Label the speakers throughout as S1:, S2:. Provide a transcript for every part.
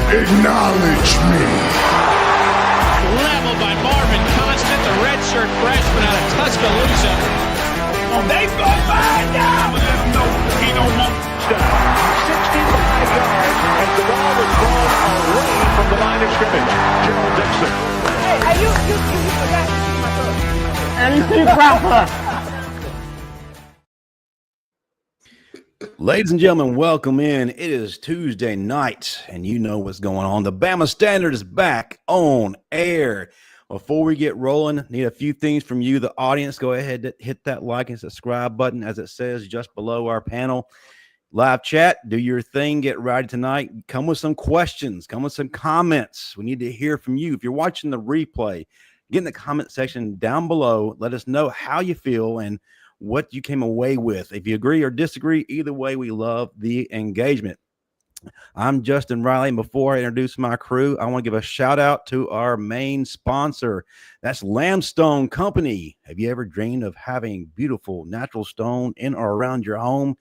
S1: Acknowledge me.
S2: Leveled by Marvin Constant, the redshirt freshman out of Tuscaloosa.
S3: Oh, they go by now. Let him know he don't want to stop. 65 yards as the ball was thrown away from the line of scrimmage. Gerald Dixon.
S4: Hey, you forgot to see my coach.
S5: And proper.
S6: Ladies and gentlemen, welcome in. It is Tuesday night, and you know what's going on. The Bama Standard is back on air. Before we get rolling, need a few things from you, the audience. Go ahead and hit that like and subscribe button, as it says just below our panel. Live chat, do your thing, get ready tonight. Come with some questions, come with some comments. We need to hear from you. If you're watching the replay, get in the comment section down below. Let us know how you feel and what you came away with. If you agree or disagree, either way, we love the engagement. I'm Justin Riley, and before I introduce my crew, I want to give a shout out to our main sponsor. That's Lambstone Company. Have you ever dreamed of having beautiful natural stone in or around your home?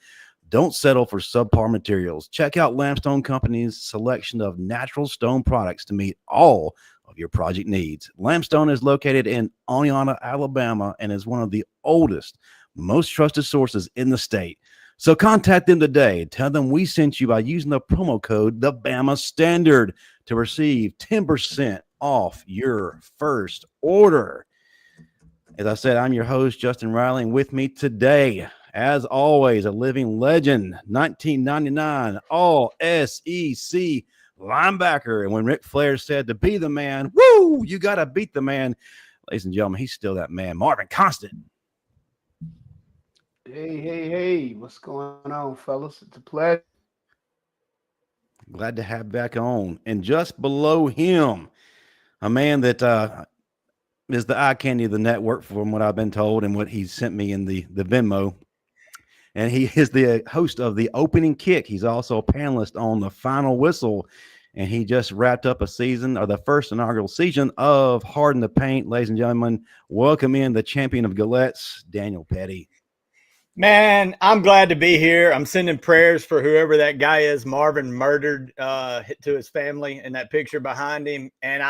S6: Don't settle for subpar materials. Check out Lambstone Company's selection of natural stone products to meet all of your project needs. Lambstone is located in Oneonta, Alabama, and is one of the oldest, most trusted sources in the state. So contact them today. Tell them we sent you by using the promo code the Bama Standard to receive 10% off your first order. As I said, I'm your host, Justin Riley, and with me today, as always, a living legend, 1999 All SEC linebacker. And when Ric Flair said to be the man, woo, you got to beat the man. Ladies and gentlemen, he's still that man, Marvin Constant.
S5: Hey, what's going on, fellas? It's a pleasure.
S6: Glad to have back on. And just below him, a man that is the eye candy of the network from what I've been told and what he sent me in the Venmo. And he is the host of The Opening Kick. He's also a panelist on The Final Whistle. And he just wrapped up a season, or the first inaugural season of Hard in the Paint. Ladies and gentlemen, welcome in the champion of Gillettes, Daniel Pettey.
S7: Man, I'm glad to be here. I'm sending prayers for whoever that guy is, Marvin murdered to his family in that picture behind him. And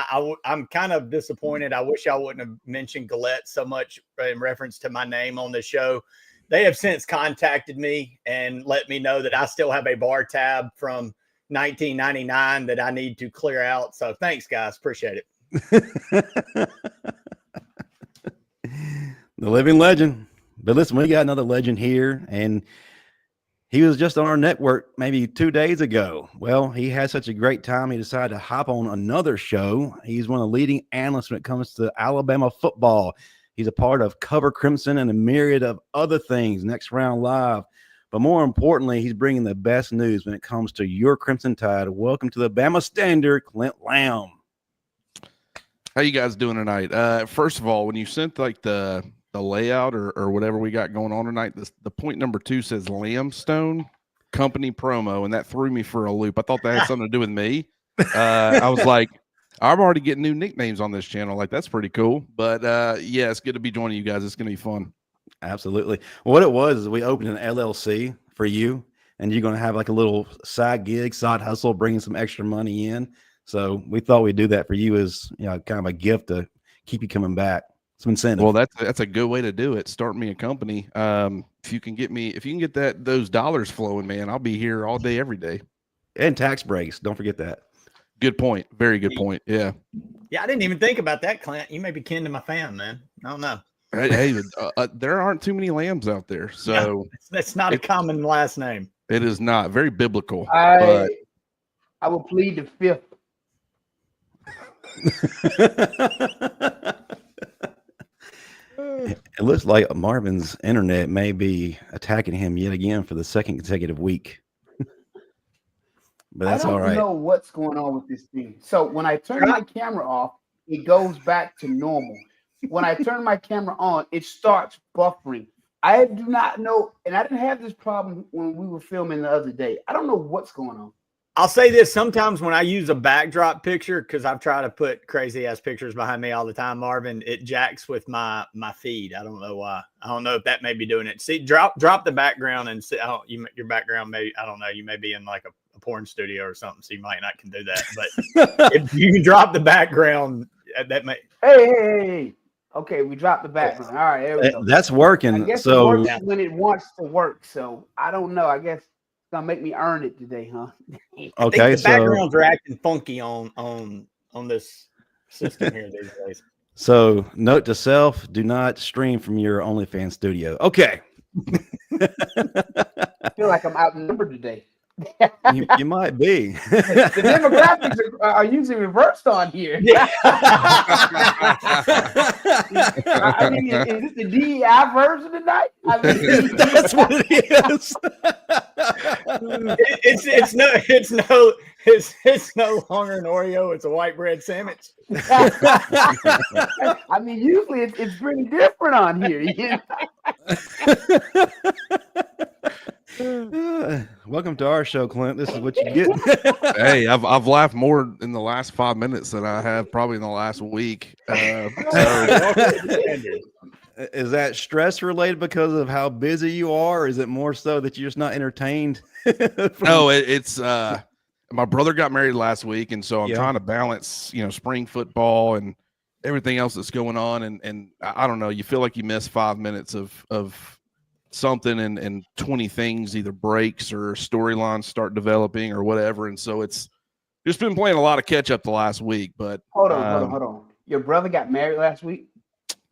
S7: I'm kind of disappointed. I wish I wouldn't have mentioned Gillette so much in reference to my name on the show. They have since contacted me and let me know that I still have a bar tab from 1999 that I need to clear out. So thanks, guys. Appreciate it.
S6: The living legend. But listen, we got another legend here, and he was just on our network maybe 2 days ago. Well, he had such a great time, he decided to hop on another show. He's one of the leading analysts when it comes to Alabama football. He's a part of Cover Crimson and a myriad of other things, Next Round Live. But more importantly, he's bringing the best news when it comes to your Crimson Tide. Welcome to the Bama Standard, Clint Lamb.
S8: How you guys doing tonight? First of all, when you sent like the layout or whatever we got going on tonight, the point number 2 says Lambstone Company promo, and that threw me for a loop. I thought that had something to do with me. I was like, I'm already getting new nicknames on this channel. Like, that's pretty cool. But yeah, it's good to be joining you guys. It's gonna be fun.
S6: Absolutely. Well, what it was is we opened an LLC for you, and you're gonna have like a little side gig, side hustle, bringing some extra money in. So we thought we'd do that for you as, you know, kind of a gift to keep you coming back. Some incentive.
S8: Well, that's a good way to do it. Start me a company. If you can get those dollars flowing, man, I'll be here all day, every day.
S6: And tax breaks. Don't forget that.
S8: Good point. Very good point. Yeah.
S7: Yeah, I didn't even think about that, Clint. You may be kin to my fam, man. I don't know.
S8: Hey, there aren't too many lambs out there, so
S7: no, that's not a common last name.
S8: It is not very biblical.
S5: I will plead the fifth.
S6: It looks like Marvin's internet may be attacking him yet again for the second consecutive week. But that's all right.
S5: I don't know what's going on with this thing. So when I turn my camera off, it goes back to normal. When I turn my camera on, it starts buffering. I do not know, and I didn't have this problem when we were filming the other day. I don't know what's going on.
S7: I'll say this, sometimes when I use a backdrop picture, because I've tried to put crazy ass pictures behind me all the time, Marvin, it jacks with my feed. I don't know why. I don't know if that may be doing it. See, drop the background and see. Your background may, I don't know. You may be in like a porn studio or something, so you might not can do that. But if you can drop the background, that may.
S5: Hey. Okay, we dropped the background. All right, there we go.
S6: That's
S5: I
S6: working.
S5: guess
S6: So
S5: it works when it wants to work. So I don't know. I guess it's gonna make me earn it today, huh?
S6: okay,
S7: The
S6: so
S7: backgrounds are acting funky on this system here these days.
S6: so note to self: do not stream from your OnlyFans studio. Okay.
S5: I feel like I'm outnumbered today.
S6: You might be.
S5: The demographics are usually reversed on here. I mean, is this the DEI version tonight? I mean,
S6: That's what it is.
S7: It's no longer an Oreo. It's a white bread sandwich.
S5: I mean, usually it's pretty different on here. You know?
S6: Welcome to our show, Clint. This is what you get.
S8: Hey, I've laughed more in the last 5 minutes than I have probably in the last week.
S6: Is that stress related because of how busy you are? Or is it more so that you're just not entertained?
S8: No, it's my brother got married last week, and so I'm trying to balance, spring football and everything else that's going on. And I don't know, you feel like you miss 5 minutes of something and 20 things either breaks or storylines start developing or whatever. And so it's just been playing a lot of catch up the last week. But
S5: hold on. Your brother got married last week?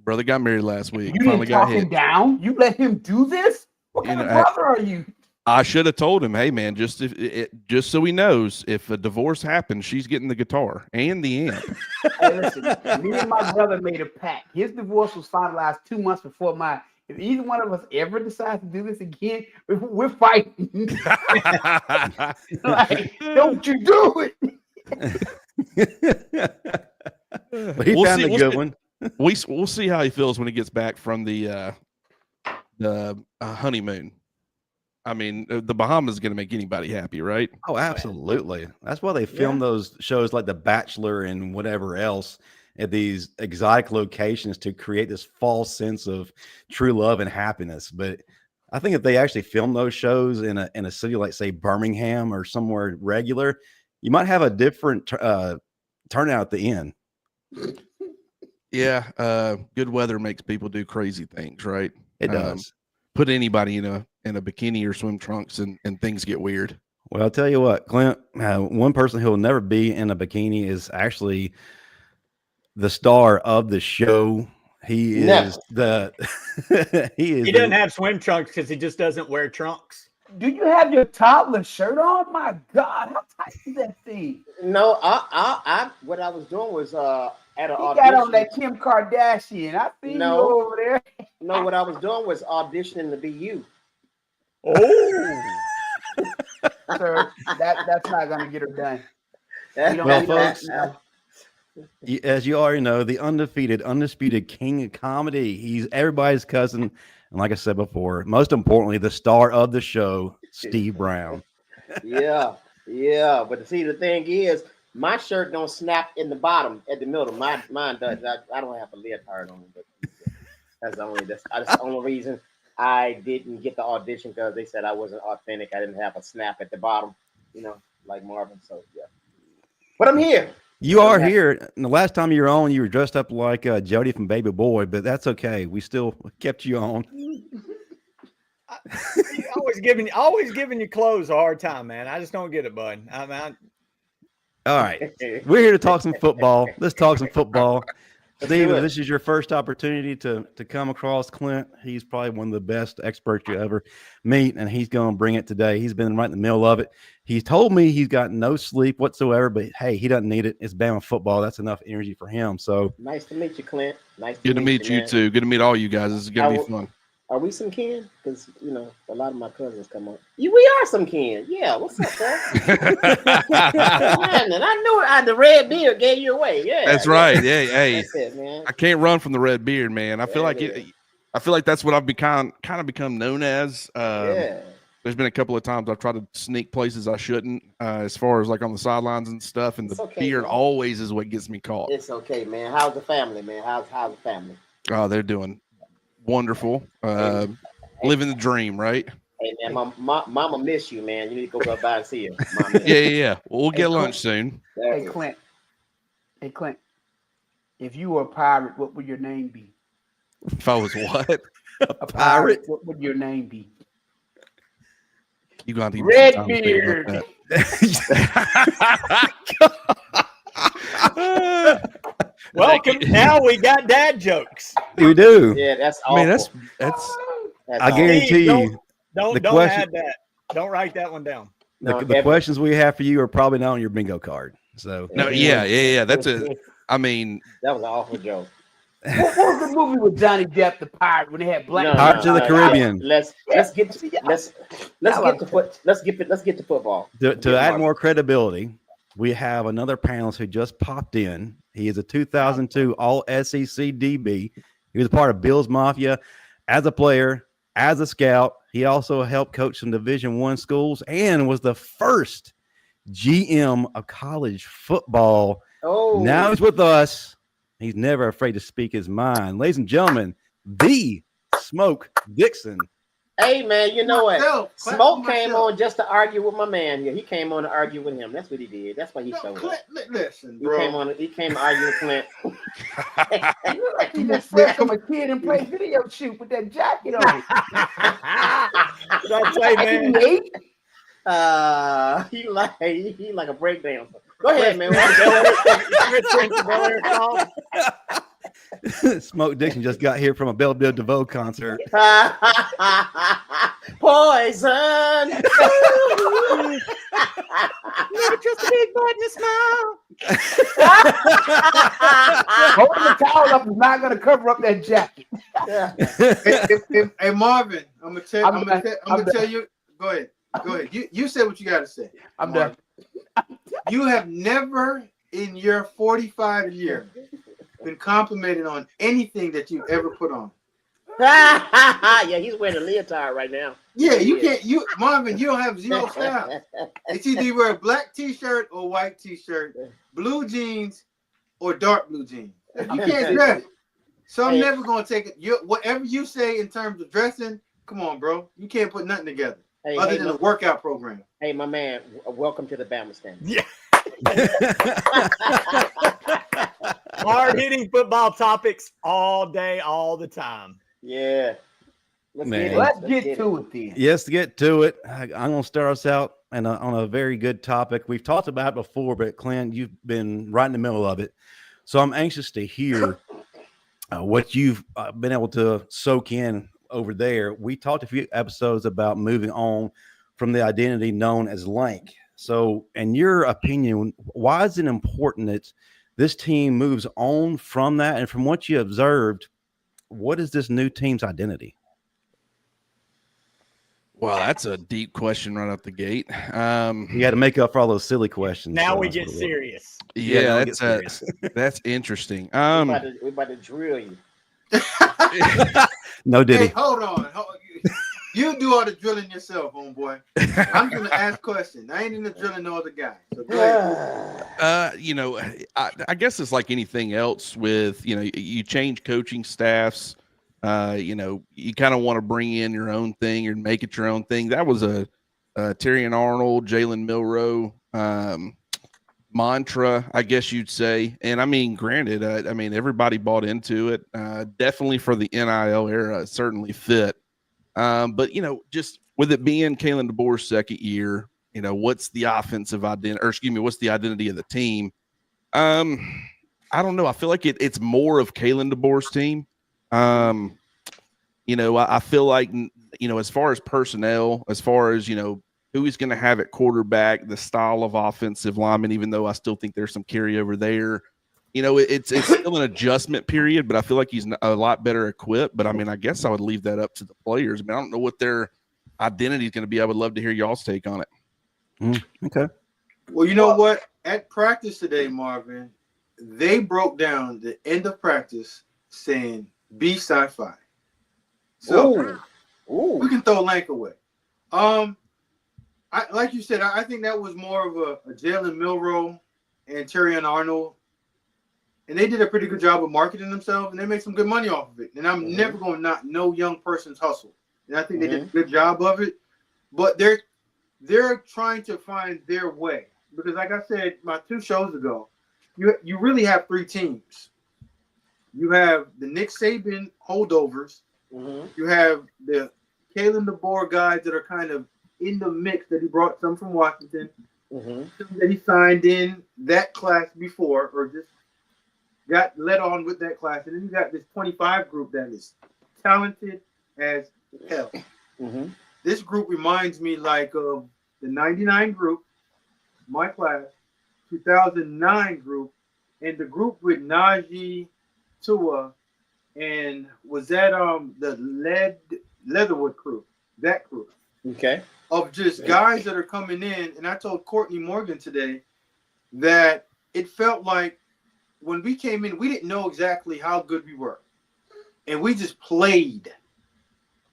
S8: Brother got married last week.
S5: You
S8: Finally
S5: didn't talk
S8: got hit.
S5: him down? You let him do this? What kind of brother are you?
S8: I should have told him, hey man, just so he knows, if a divorce happens, she's getting the guitar and the amp.
S5: Hey, listen, me and my brother made a pact. His divorce was finalized 2 months before mine. If either one of us ever decides to do this again, we're fighting. Like, don't you do it?
S6: But he found a good one.
S8: We'll see how he feels when he gets back from the honeymoon. I mean, the Bahamas is going to make anybody happy, right?
S6: Oh, absolutely. That's why they film those shows like The Bachelor and whatever else at these exotic locations, to create this false sense of true love and happiness. But I think if they actually film those shows in a city like, say, Birmingham or somewhere regular, you might have a different turnout at the end.
S8: Yeah, good weather makes people do crazy things, right?
S6: It does.
S8: Put anybody in a bikini or swim trunks and things get weird.
S6: Well, I'll tell you what, Clint, one person who will never be in a bikini is actually the star of the show. He is
S7: he doesn't have swim trunks because he just doesn't wear trunks.
S5: Do you have your toddler shirt on? My God, how tight is that thing?
S1: No, I what I was doing was at an audition.
S5: He got on that Kim Kardashian. I see you over there.
S1: No, what I was doing was auditioning to be you.
S7: Oh,
S5: Sir, that's not gonna get her done.
S6: Well, folks, as you already know, the undisputed king of comedy. He's everybody's cousin, and like I said before, most importantly, the star of the show, Steve Brown.
S1: Yeah. But see, the thing is, my shirt don't snap in the bottom at the middle. Mine does. I don't have a leotard on, but that's the only reason I didn't get the audition, because they said I wasn't authentic. I didn't have a snap at the bottom, like Marvin. So yeah, but I'm here.
S6: You are here. And the last time you were on, you were dressed up like Jody from Baby Boy, but that's okay. We still kept you on.
S7: always giving you clothes a hard time, man. I just don't get it, bud.
S6: All right. We're here to talk some football. Let's talk some football. Steve, if this is your first opportunity to come across Clint, he's probably one of the best experts you ever meet, and he's going to bring it today. He's been right in the middle of it. He's told me he's got no sleep whatsoever, but hey, he doesn't need it. It's Bama football. That's enough energy for him. So
S1: nice to meet you, Clint.
S8: Good to meet you too. Good to meet all you guys. This is going to be fun.
S1: Are we some kin? Because, a lot of my cousins come on. We are some kin. Yeah, what's up, bro? Man, and I knew the red beard gave you away. Yeah,
S8: that's right. Yeah, hey,
S1: that's it, man.
S8: I can't run from the red beard, man. I feel like I feel like that's what I've kind of become known as. There's been a couple of times I've tried to sneak places I shouldn't, as far as like on the sidelines and stuff, and the beard always is what gets me caught.
S1: It's okay, man. How's the family, man? How's the family?
S8: Oh, they're doing wonderful. Living the dream, right?
S1: Hey man, mama miss you, man. You need to go by and see her. Mama miss
S8: Yeah,
S1: you.
S8: yeah, yeah. We'll
S5: Hey,
S8: get
S5: Clint.
S8: lunch soon.
S1: There
S5: Hey,
S1: it is.
S5: Clint. Hey, Clint. If you were a pirate, what would your name be?
S8: If I was what?
S5: A pirate, what would your name be?
S8: You gonna give me some time to think
S5: Redbeard.
S8: about that.
S7: Welcome. Now we got dad jokes.
S6: We do.
S1: Yeah, that's
S8: I
S1: awful.
S8: mean, that's
S1: That's
S6: I
S1: awful.
S6: guarantee
S7: Steve,
S6: you,
S7: Don't
S6: The
S7: don't
S6: question-
S7: add that. Don't write that one down.
S1: No,
S6: the questions we have for you are probably not on your bingo card. So
S8: no, yeah. That's a. I mean,
S1: That was an awful joke.
S5: What was the movie with Johnny Depp, the pirate, when they had black?
S1: No,
S6: Pirates of the Caribbean.
S1: Let's get to football.
S6: To add more credibility, we have another panelist who just popped in. He is a 2002 All SEC DB. He was a part of Bills Mafia as a player, as a scout. He also helped coach some Division I schools and was the first GM of college football.
S1: Oh,
S6: Now he's with us. He's never afraid to speak his mind. Ladies and gentlemen, the Smoke Dixon.
S1: hey man, you know what?
S9: Myself. Clap
S1: Smoke
S9: for
S1: came
S9: myself.
S1: on just to argue with my man here. He came on to argue with him. That's what he did. That's why he
S9: No,
S1: showed up.
S9: Clint, listen,
S1: He
S9: bro.
S1: came to argue with Clint.
S5: You look like you just fresh from a kid and play video shoot with that jacket on.
S7: What I say, man?
S5: You ate?
S1: He like a breakdancer. Go ahead, man.
S6: Smoke Dixon just got here from a Belle Biv DeVoe concert.
S1: Poison.
S7: Just a big button to smile.
S5: Holding the towel up is not going to cover up that jacket.
S9: Hey, Marvin, I'm gonna
S5: I'm
S9: tell you. Go ahead. You say what you got to say.
S5: I'm done.
S9: You have never in your 45 years been complimented on anything that you've ever put on.
S1: Yeah, he's wearing a leotard right now.
S9: Yeah, you
S1: Yeah.
S9: can't. Marvin, you don't have zero style. It's either you wear a black T-shirt or white T-shirt, blue jeans or dark blue jeans. You can't dress. So I'm
S1: Hey.
S9: never gonna take it. Whatever you say in terms of dressing, come on, bro. You can't put nothing together
S1: Hey,
S9: other
S1: hey,
S9: than
S1: my,
S9: a workout program.
S1: hey, my man, welcome to the Bama Standard.
S7: Yeah. Hard hitting football topics all day, all the time.
S1: Yeah. Let's
S6: Man.
S1: get it.
S5: Let's get to it then.
S6: Yes, to get to it, I'm going to start us out on a very good topic. We've talked about it before, but Clint, you've been right in the middle of it. So I'm anxious to hear what you've been able to soak in over there. We talked a few episodes about moving on from the identity known as Lank. So in your opinion, why is it important that this team moves on from that? And from what you observed, what is this new team's identity?
S8: well, that's a deep question right out the gate.
S6: You had to make up for all those silly questions.
S7: Now
S6: so
S7: we
S6: that's
S7: get
S6: what it was.
S7: serious.
S6: Yeah, now we
S8: that's
S6: get serious.
S8: that's interesting.
S1: We're about to drill you.
S6: No
S9: Hey,
S6: Diddy.
S9: hold on. You do all the drilling yourself, homeboy. I'm gonna ask questions. I ain't in the drilling no other guy. So go ahead.
S8: You know, I guess it's like anything else with, you know, you change coaching staffs. You know, you kind of want to bring in your own thing or make it your own thing. That was a Terry and Arnold, Jalen Milroe mantra, I guess you'd say. And I mean, granted, I mean, everybody bought into it. Definitely for the NIL era, it certainly fit. But, you know, just with it being Kalen DeBoer's second year, you know, what's the offensive identity, or excuse me, what's the identity of the team? I don't know. I feel like it's more of Kalen DeBoer's team. You know, I feel like, you know, as far as personnel, as far as, you know, who he's going to have at quarterback, the style of offensive lineman, even though I still think there's some carryover there. You know, it's still an adjustment period, but I feel like he's a lot better equipped. But I mean, I guess I would leave that up to the players. I mean, I don't know what their identity is going to be. I would love to hear y'all's take on it.
S6: Okay.
S9: Well, you know what? At practice today, Marvin, they broke down the end of practice saying be sci-fi. So we can throw Lank away. Like you said, I think that was more of a Jalen Milroe and Terry and Arnold. And they did a pretty good job of marketing themselves, and they made some good money off of it. And I'm never going to not know young person's hustle. And I think they did a good job of it. but they're trying to find their way because, like I said, my 2 shows ago, you really have 3 teams. You have the Nick Saban holdovers.
S1: Mm-hmm.
S9: You have the Kalen DeBoer guys that are kind of in the mix that he brought some from Washington,
S1: Mm-hmm.
S9: that he signed in that class before or just got let on with that class. And then you got this 25 group that is talented as hell.
S1: Mm-hmm.
S9: This group reminds me like of the 99 group, my class, 2009 group, and the group with Najee, Tua, and was that the Leatherwood crew, that crew.
S1: Okay.
S9: Of just guys that are coming in. And I told Courtney Morgan today that it felt like when we came in, we didn't know exactly how good we were. And we just played.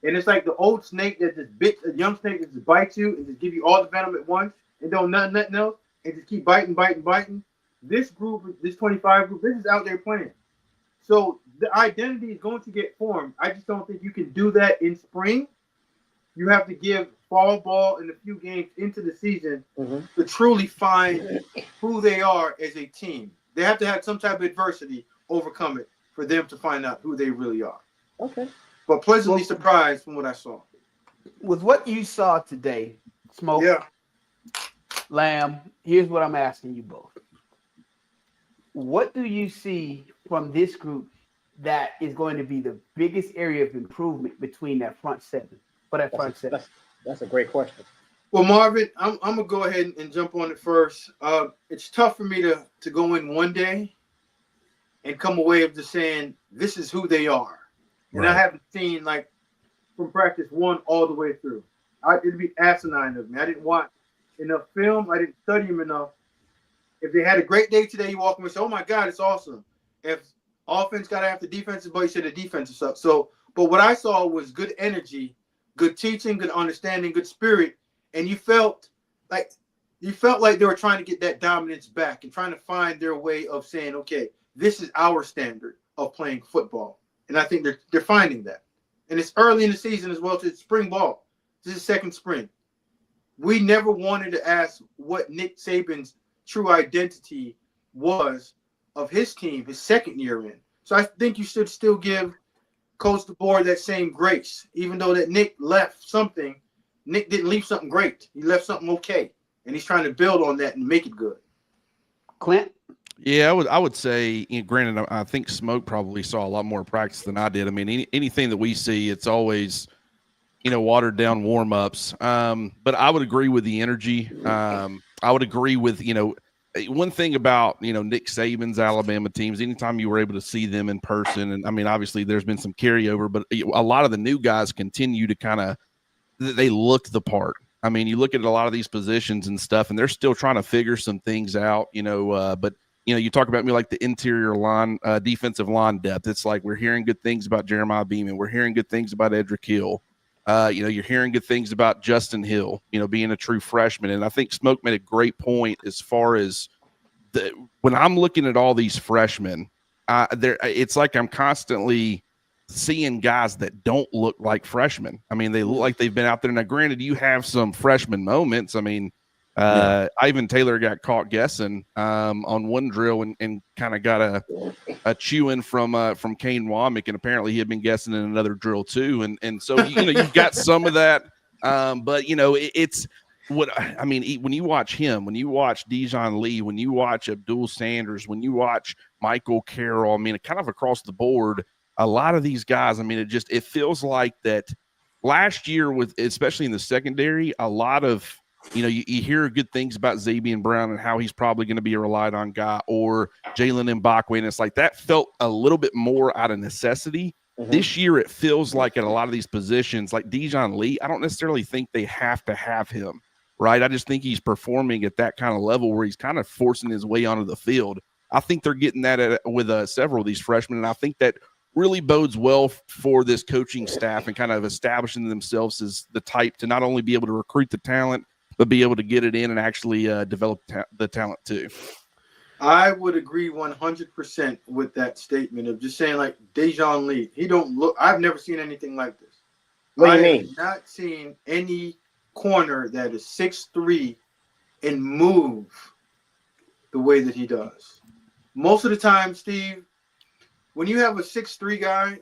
S9: And it's like the old snake that just bit a young snake that just bites you and just give you all the venom at once and don't nothing else and just keep biting. This group, this 25 group, they're just out there playing. So the identity is going to get formed. I just don't think you can do that in spring. You have to give fall ball and a few games into the season to truly find who they are as a team. They have to have some type of adversity, overcome it, for them to find out who they really are.
S1: Okay.
S9: But pleasantly surprised from what I saw.
S5: With what you saw today, Smoke,
S9: Yeah.
S5: Lamb, here's what I'm asking you both. What do you see from this group that is going to be the biggest area of improvement between that front seven? For that front seven.
S1: That's a great question.
S9: Well, Marvin, I'm gonna go ahead and jump on it first. It's tough for me to go in one day and come away of just saying this is who they are. And I haven't seen like from practice 1 all the way through. It'd be asinine of me. I didn't watch enough film. I didn't study them enough. If they had a great day today, you walk in and say, "Oh my God, it's awesome." If offense got after defensive, but you said the defensive stuff. So, but what I saw was good energy, good teaching, good understanding, good spirit, and you felt like they were trying to get that dominance back and trying to find their way of saying, "Okay, this is our standard of playing football." And I think they're finding that. And it's early in the season as well. It's spring ball. This is second spring. We never wanted to ask what Nick Saban's true identity was of his team, his second year in. So I think you should still give Coach DeBoer that same grace, even though that Nick left something. Nick didn't leave something great. He left something okay, and he's trying to build on that and make it good.
S5: Clint?
S8: Yeah, I would say, granted, I think Smoke probably saw a lot more practice than I did. I mean, anything that we see, it's always, watered down warm-ups. But I would agree with the energy. I would agree with, one thing about, Nick Saban's Alabama teams, anytime you were able to see them in person, and I mean, obviously there's been some carryover, but a lot of the new guys continue to they look the part. I mean, you look at a lot of these positions and stuff, and they're still trying to figure some things out, but you talk about me like the interior line, defensive line depth. It's like we're hearing good things about Jeremiah Beaman. We're hearing good things about Edric Hill. You're hearing good things about Justin Hill, being a true freshman. And I think Smoke made a great point as far as when I'm looking at all these freshmen, it's like I'm constantly seeing guys that don't look like freshmen. I mean, they look like they've been out there. Now, granted, you have some freshman moments. I mean, Ivan Taylor got caught guessing on one drill and kind of got a chew-in from Kane Womack, and apparently he had been guessing in another drill too. And so you've got some of that, but it's what I mean. When you watch him, when you watch Dijon Lee, when you watch Abdul Sanders, when you watch Michael Carroll, I mean, kind of across the board, a lot of these guys. I mean, it feels like that last year with especially in the secondary, a lot of you hear good things about Zabian Brown and how he's probably going to be a relied on guy, or Jalen Mbakwe, and it's like that felt a little bit more out of necessity. This year, it feels like at a lot of these positions, like Dijon Lee, I don't necessarily think they have to have him, right? I just think he's performing at that kind of level where he's kind of forcing his way onto the field. I think they're getting that with several of these freshmen, and I think that really bodes well for this coaching staff and kind of establishing themselves as the type to not only be able to recruit the talent, but be able to get it in and actually develop the talent too.
S9: I would agree 100% with that statement of just saying like Dijon Lee. He don't look. I've never seen anything like this.
S1: What do you
S9: I
S1: mean?
S9: have not seen any corner that is 6'3" and move the way that he does. Most of the time, Steve, when you have a 6'3" guy,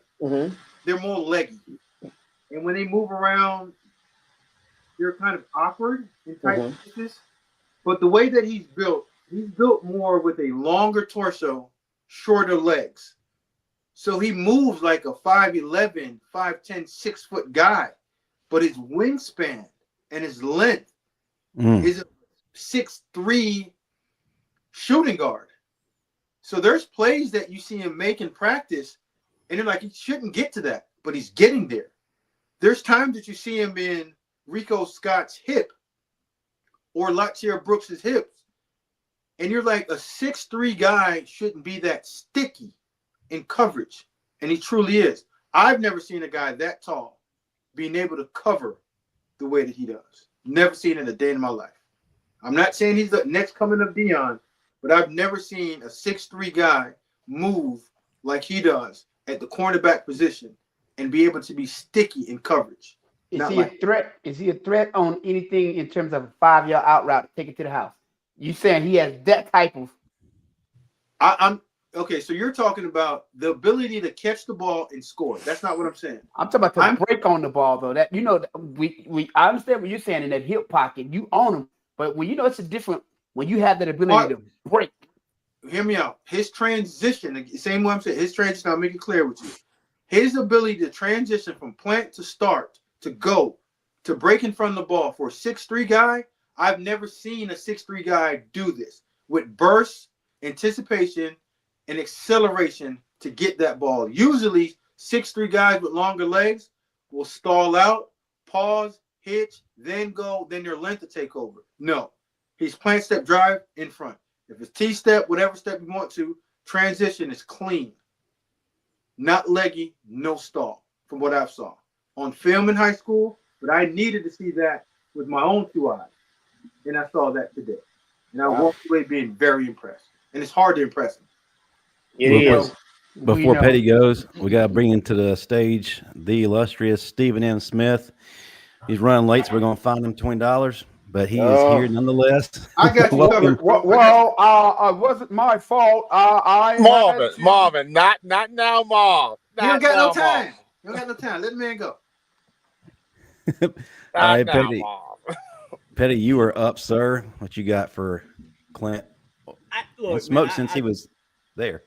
S9: they're more leggy. And when they move around, they're kind of awkward in tight spaces. But the way that he's built more with a longer torso, shorter legs. So he moves like a 5'11", 5'10", 6-foot guy. But his wingspan and his length is a 6'3" shooting guard. So there's plays that you see him make in practice, and you're like, he shouldn't get to that, but he's getting there. There's times that you see him in Rico Scott's hip or Latier Brooks's hips, and you're like, a 6'3" guy shouldn't be that sticky in coverage, and he truly is. I've never seen a guy that tall being able to cover the way that he does. Never seen it a day in my life. I'm not saying he's the next coming of Dion, but I've never seen a 6'3" guy move like he does at the cornerback position and be able to be sticky in coverage.
S5: Is he a threat? Is he a threat on anything in terms of a 5-yard out route to take it to the house? You saying he has that type of?
S9: I'm okay. So you're talking about the ability to catch the ball and score. That's not what I'm saying.
S5: I'm talking about the break on the ball though. That I understand what you're saying in that hip pocket. You own him, but when it's a different when you have that ability to break.
S9: Hear me out. His transition, same way I'm saying, his transition. I'll make it clear with you. His ability to transition from plant to start to go to break in front of the ball for a 6'3" guy. I've never seen a 6'3" guy do this with burst, anticipation, and acceleration to get that ball. Usually 6'3" guys with longer legs will stall out, pause, hitch, then go, then their length to take over. No, he's plant step drive in front. If it's T-step, whatever step you want to, transition is clean. Not leggy, no stall, from what I've saw. On film in high school, but I needed to see that with my own 2 eyes. And I saw that today. And I walked away being very impressed. And it's hard to impress him.
S1: It is.
S6: Before Pettey goes, we got to bring into the stage the illustrious Stephen M. Smith. He's running late, so we're going to find him $20. But he is here nonetheless.
S9: I got you covered.
S5: Well, it wasn't my fault.
S10: Marvin, not now, Marv.
S9: You don't got no time. You don't got no time. Let the man go.
S6: All right, Pettey. Pettey, you are up, sir. What you got for Clint? Smoke since he was there.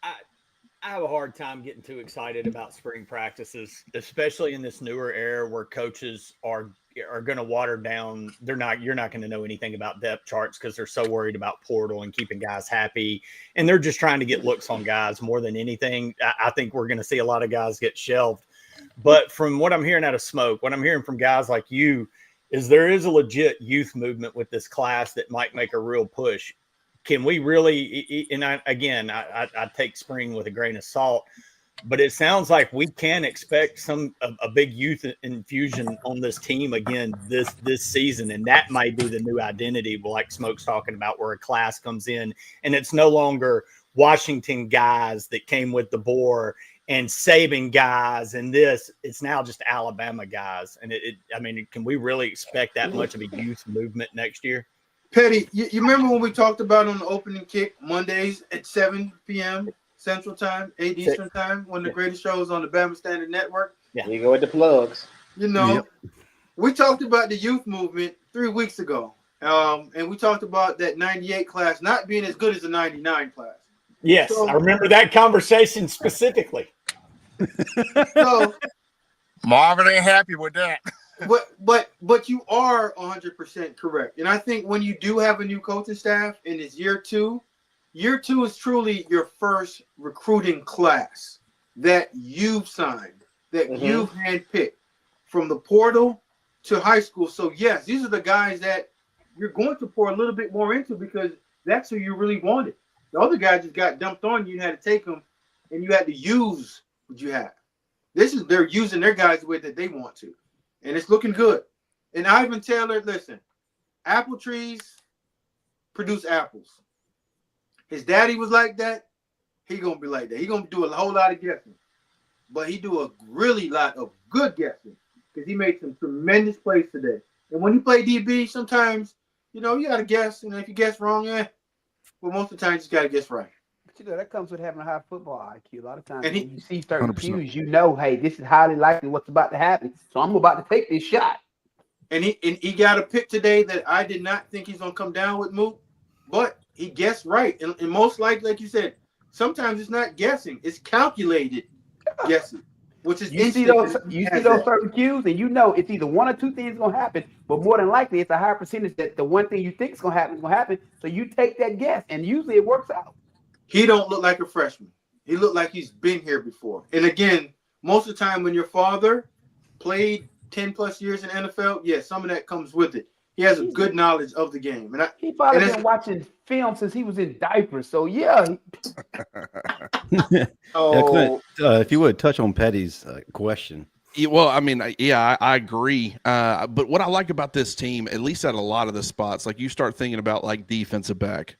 S7: I have a hard time getting too excited about spring practices, especially in this newer era where coaches are going to water down. You're not going to know anything about depth charts because they're so worried about portal and keeping guys happy. And they're just trying to get looks on guys more than anything. I think we're going to see a lot of guys get shelved. But from what I'm hearing out of Smoke, what I'm hearing from guys like you is there is a legit youth movement with this class that might make a real push. Can we really, and I take spring with a grain of salt, but it sounds like we can expect a big youth infusion on this team again this season, and that might be the new identity, like Smoke's talking about, where a class comes in and it's no longer Washington guys that came with DeBoer and Saban guys, and it's now just Alabama guys. And can we really expect that much of a youth movement next year?
S9: Pettey, you remember when we talked about on the opening kick Mondays at 7 p.m. Central Time, 8 Eastern Time, one of the greatest shows on the Bama Standard Network?
S1: Yeah, you go with the plugs.
S9: We talked about the youth movement 3 weeks ago, and we talked about that 98 class not being as good as the 99 class.
S7: Yes, I remember that conversation specifically.
S9: So
S10: Marvin ain't happy with that.
S9: But you are 100% correct. And I think when you do have a new coaching staff and it's year two is truly your first recruiting class that you've signed, that you've handpicked from the portal to high school. So yes, these are the guys that you're going to pour a little bit more into because that's who you really wanted. The other guys just got dumped on you. You had to take them and you had to use what you have. They're using their guys the way that they want to. And it's looking good. And Ivan Taylor, listen, apple trees produce apples. His daddy was like that. He going to be like that. He going to do a whole lot of guessing. But he do a really lot of good guessing because he made some tremendous plays today. And when you play DB, sometimes, you got to guess. And if you guess wrong, but most of the time, you just got to guess right.
S5: But that comes with having a high football IQ. A lot of times
S9: And
S5: when you see certain
S8: 100%.
S5: cues, hey, this is highly likely what's about to happen. So I'm about to take this shot.
S9: And he got a pick today that I did not think he's going to come down with, Mook. But he guessed right. And most likely, like you said, sometimes it's not guessing. It's calculated guessing. Which is
S5: you see those certain cues, and it's either one or two things going to happen, but more than likely it's a higher percentage that the one thing you think is going to happen. So you take that guess, and usually it works out.
S9: He don't look like a freshman. He looked like he's been here before. And again, most of the time when your father played 10 plus years in NFL, some of that comes with it. He has a good knowledge of the game. And
S5: he probably been watching film since he was in diapers. So
S6: Clint, if you would touch on Pettey's question.
S8: Yeah, well, I mean, I agree. But what I like about this team, at least at a lot of the spots, like you start thinking about like defensive back,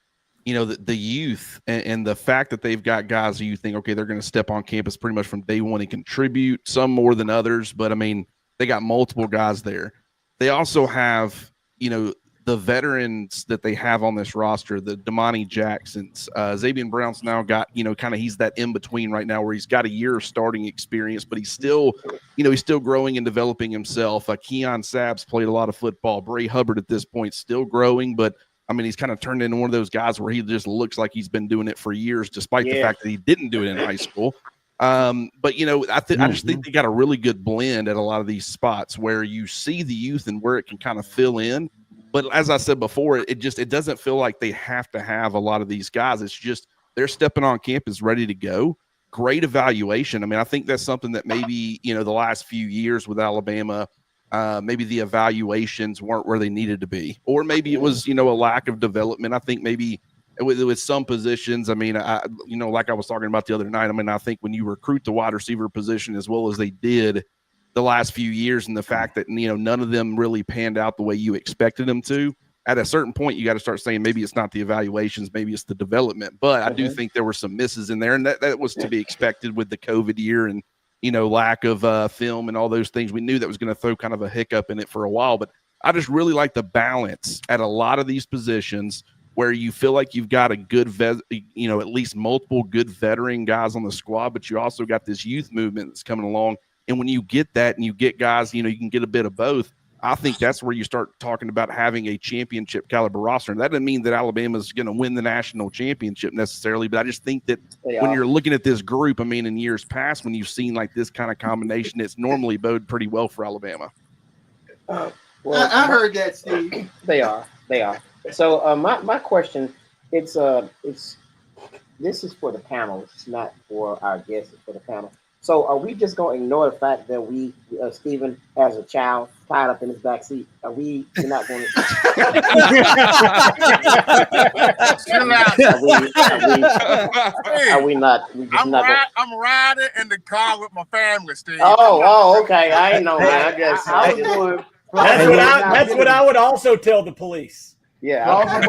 S8: the youth and the fact that they've got guys who you think, okay, they're going to step on campus pretty much from day one and contribute, some more than others. But I mean, they got multiple guys there. They also have, the veterans that they have on this roster, the Damani Jacksons, Xavier Brown's now got, kind of he's that in between right now where he's got a year of starting experience, but he's still, he's still growing and developing himself. Keon Sabbs played a lot of football. Bray Hubbard at this point still growing, but I mean, he's kind of turned into one of those guys where he just looks like he's been doing it for years, despite the fact that he didn't do it in high school. But I just think they got a really good blend at a lot of these spots where you see the youth and where it can kind of fill in. But as I said before, it doesn't feel like they have to have a lot of these guys. It's just they're stepping on campus ready to go. Great evaluation. I mean, I think that's something that maybe, the last few years with Alabama, maybe the evaluations weren't where they needed to be. Or maybe it was, a lack of development. I think maybe with some positions, I mean, like I was talking about the other night, I mean, I think when you recruit the wide receiver position as well as they did the last few years and the fact that, none of them really panned out the way you expected them to, at a certain point, you got to start saying maybe it's not the evaluations, maybe it's the development. But I do think there were some misses in there, and that was to be expected with the COVID year and, lack of film and all those things. We knew that was going to throw kind of a hiccup in it for a while, but I just really like the balance at a lot of these positions where you feel like you've got a good, at least multiple good veteran guys on the squad, but you also got this youth movement that's coming along. And when you get that and you get guys, you can get a bit of both. I think that's where you start talking about having a championship caliber roster. And that doesn't mean that Alabama is going to win the national championship necessarily, but I just think that when you're looking at this group, I mean, in years past, when you've seen like this kind of combination, it's normally bode pretty well for Alabama.
S9: Well, I heard that, Steve.
S1: They are. So my question, this is for the panel. It's not for our guests. It's for the panel. So are we just going to ignore the fact that we, Stephen, has a child tied up in his back seat? Are we not going to? Are we not?
S10: I'm riding in the car with my family, Steve.
S1: Oh, okay. I ain't know, man.
S7: That's what I would also tell the police.
S1: Yeah,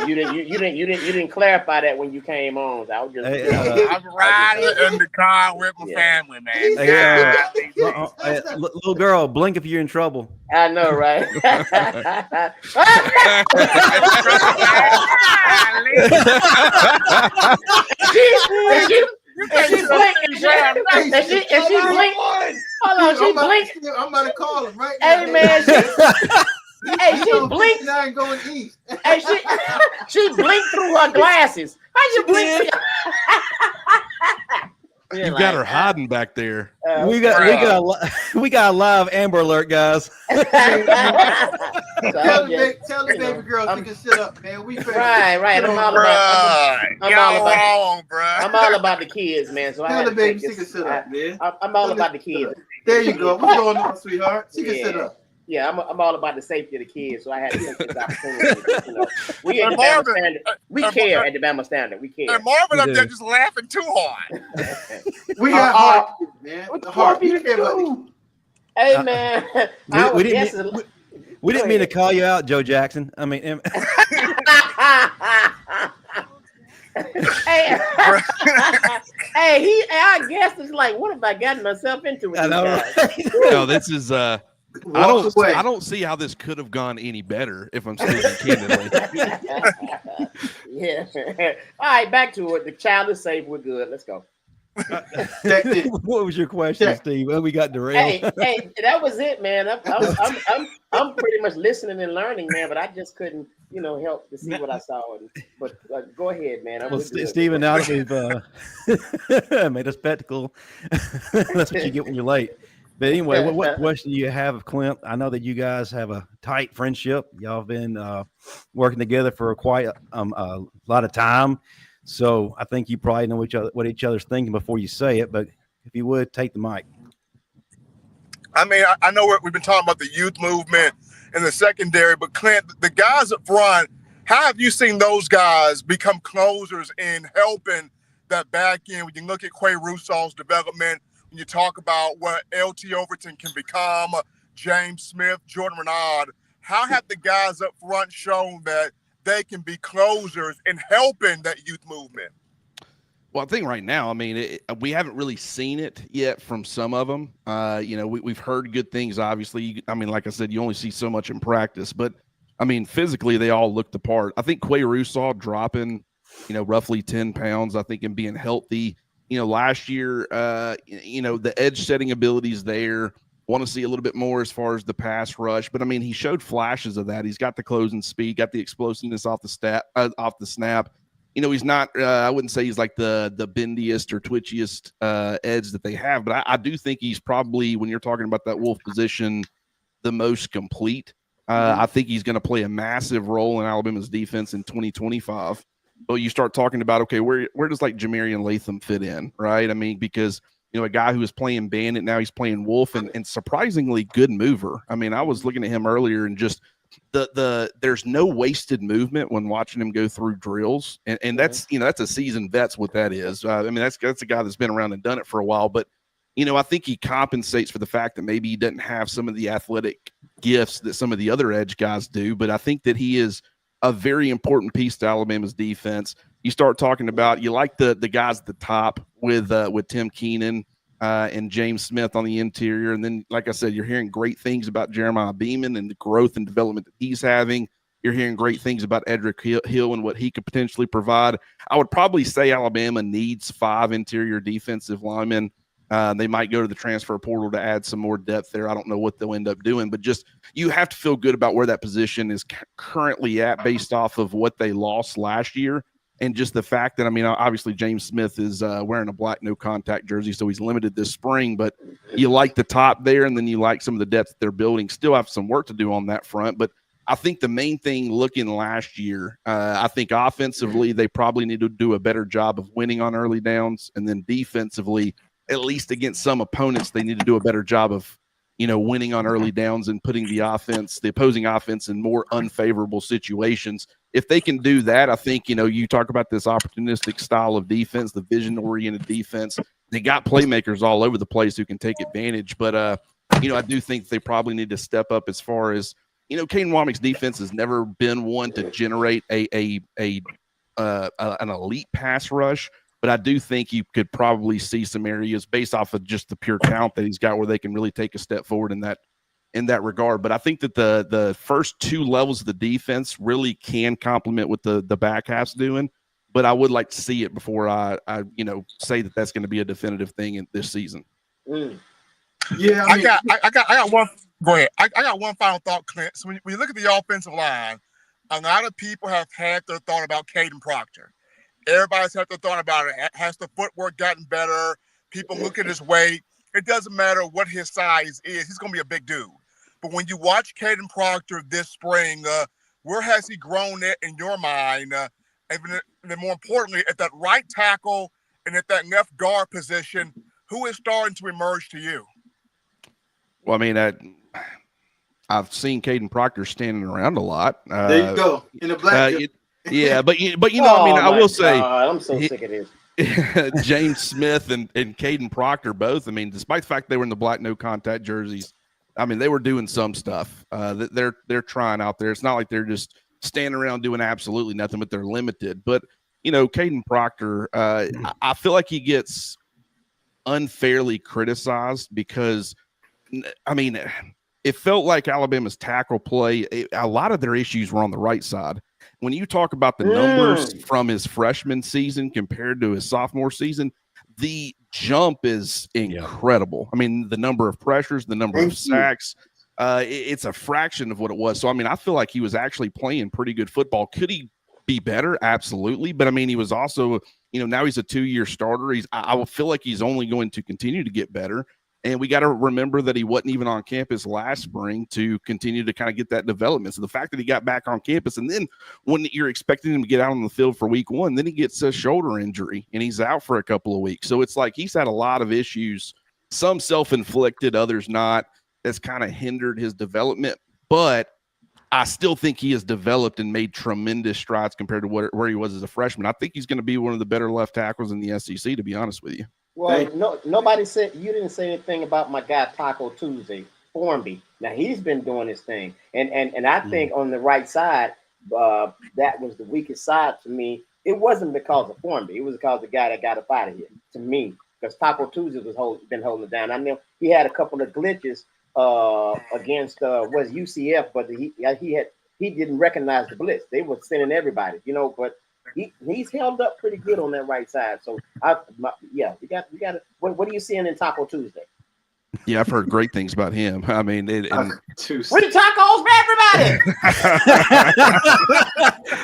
S1: you didn't clarify that when you came on. I was just,
S10: I'm riding in the car with my family, man.
S6: Little girl, blink if you're in trouble.
S1: I know, right?
S9: She blinked. I'm about to call him right now.
S1: Hey, man. She blinked.
S9: I ain't going east.
S1: Hey, she blinked through her glasses. How you blink?
S8: You got her hiding back there.
S6: We got a live Amber Alert, guys.
S9: Tell the baby girl she can sit up, man.
S1: Right. I'm all about the kids, man. So
S9: tell the baby she can sit up, man.
S1: I'm all about the kids.
S9: There you go. What's going on, sweetheart? She can sit up.
S1: Yeah, I'm all about the safety of the kids, so I had to take this opportunity. We at the Bama Standard. We care at the Bama Standard. We care.
S10: And Marvin up there just laughing too hard.
S9: We got heart, man. What the heart? You care about?
S1: Hey, man.
S6: We didn't mean to call you out, Joe Jackson. I mean,
S1: I guess it's like, what have I gotten myself into? With
S6: I know,
S8: right? No, this is I don't see how this could have gone any better if I'm speaking candidly.
S1: Yeah. All right, back to it. The child is safe. We're good. Let's go.
S6: What was your question, Steve? Well, we got derailed.
S1: Hey, that was it, man. I'm pretty much listening and learning, man. But I just couldn't, help to see what I saw. But go ahead, man.
S6: Well, Steven, now that we've made a spectacle, that's what you get when you're late. But anyway, what question do you have of Clint? I know that you guys have a tight friendship. Y'all have been working together for quite a lot of time. So I think you probably know what each other's thinking before you say it. But if you would, take the mic.
S10: I mean, I know we've been talking about the youth movement in the secondary, but Clint, the guys up front, how have you seen those guys become closers in helping that back end? When you look at Quay Russo's development, when you talk about what LT Overton can become, James Smith, Jordan Renaud, how have the guys up front shown that they can be closers in helping that youth movement?
S8: Well, I think right now, I mean, we haven't really seen it yet from some of them. We've heard good things, obviously. I mean, like I said, you only see so much in practice. But, I mean, physically, they all looked the part. I think Quay Russo dropping, roughly 10 pounds, I think, and being healthy. Last year, the edge-setting abilities there. Want to see a little bit more as far as the pass rush. But, I mean, he showed flashes of that. He's got the closing speed, got the explosiveness off the snap. He's not I wouldn't say he's like the bendiest or twitchiest edge that they have, but I do think he's probably, when you're talking about that Wolf position, the most complete. I think he's going to play a massive role in Alabama's defense in 2025. But you start talking about, okay, where does like Jamarian Latham fit in, right? I mean, because a guy who was playing bandit, now he's playing Wolf, and surprisingly good mover. I mean, I was looking at him earlier and just there's no wasted movement when watching him go through drills, and that's that's a seasoned vet's what that is. I mean, that's a guy that's been around and done it for a while, but I think he compensates for the fact that maybe he doesn't have some of the athletic gifts that some of the other edge guys do, but I think that he is a very important piece to Alabama's defense. You start talking about, you like the guys at the top with Tim Keenan and James Smith on the interior. And then, like I said, you're hearing great things about Jeremiah Beeman and the growth and development that he's having. You're hearing great things about Edric Hill and what he could potentially provide. I would probably say Alabama needs 5 interior defensive linemen. They might go to the transfer portal to add some more depth there. I don't know what they'll end up doing, but just you have to feel good about where that position is currently at based off of what they lost last year. And just the fact that, I mean, obviously James Smith is wearing a black no-contact jersey, so he's limited this spring. But you like the top there, and then you like some of the depth that they're building. Still have some work to do on that front. But I think the main thing looking last year, I think offensively they probably need to do a better job of winning on early downs. And then defensively, at least against some opponents, they need to do a better job of winning on early downs and putting the opposing offense in more unfavorable situations. If they can do that, I think, you talk about this opportunistic style of defense, the vision-oriented defense. They got playmakers all over the place who can take advantage. But, I do think they probably need to step up as far as, Caden Womack's defense has never been one to generate an elite pass rush. But I do think you could probably see some areas based off of just the pure talent that he's got where they can really take a step forward in that regard. But I think that the first 2 levels of the defense really can complement what the back half's doing. But I would like to see it before I say that that's going to be a definitive thing in this season.
S9: Yeah,
S10: I got one. Go ahead. I got one final thought, Clint. So when you look at the offensive line, a lot of people have had their thought about Caden Proctor. Everybody's had their thought about it. Has the footwork gotten better? People look at his weight. It doesn't matter what his size is. He's going to be a big dude. But when you watch Caden Proctor this spring, where has he grown at in your mind? And then more importantly, at that right tackle and at that left guard position, who is starting to emerge to you?
S8: Well, I mean, I've seen Caden Proctor standing around a lot.
S9: There you go. In the black.
S8: Yeah, but I mean, I will say,
S1: I'm so sick of this.
S8: James Smith and Caden Proctor both. I mean, despite the fact they were in the black no contact jerseys, I mean, they were doing some stuff that they're trying out there. It's not like they're just standing around doing absolutely nothing, but they're limited. But Caden Proctor, I feel like he gets unfairly criticized because, I mean, it felt like Alabama's tackle play, a lot of their issues were on the right side. When you talk about the numbers from his freshman season compared to his sophomore season, the jump is incredible. I mean, the number of pressures, the number of sacks, it's a fraction of what it was. So, I mean, I feel like he was actually playing pretty good football. Could he be better? Absolutely. But, I mean, he was also, now he's a 2-year starter. I will feel like he's only going to continue to get better. And we got to remember that he wasn't even on campus last spring to continue to kind of get that development. So the fact that he got back on campus, and then when you're expecting him to get out on the field for week 1, then he gets a shoulder injury and he's out for a couple of weeks. So it's like he's had a lot of issues, some self-inflicted, others not, that's kind of hindered his development. But I still think he has developed and made tremendous strides compared to where he was as a freshman. I think he's going to be one of the better left tackles in the SEC, to be honest with you.
S1: Well, nobody said, you didn't say anything about my guy Taco Tuesday, Formby. Now he's been doing his thing, and I think on the right side, that was the weakest side to me. It wasn't because of Formby; it was because of the guy that got up out of here. To me, because Taco Tuesday been holding it down. I know he had a couple of glitches against was UCF, but he didn't recognize the blitz. They were sending everybody, but. He's held up pretty good on that right side. So you got to. What are you seeing in Taco Tuesday?
S8: Yeah, I've heard great things about him. I mean,
S1: free tacos for everybody.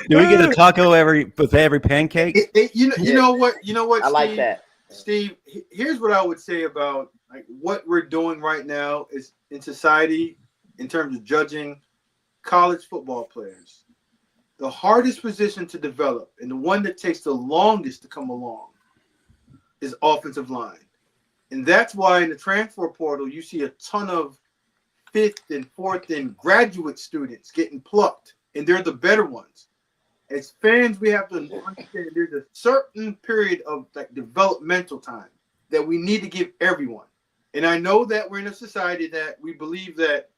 S6: Do we get a taco with every pancake?
S9: You know what? I
S1: Steve, like that,
S9: Steve. Here's what I would say about what we're doing right now is in society in terms of judging college football players. The hardest position to develop and the one that takes the longest to come along is offensive line. And that's why in the transfer portal, you see a ton of 5th and 4th and graduate students getting plucked, and they're the better ones. As fans, we have to understand there's a certain period of developmental time that we need to give everyone. And I know that we're in a society that we believe that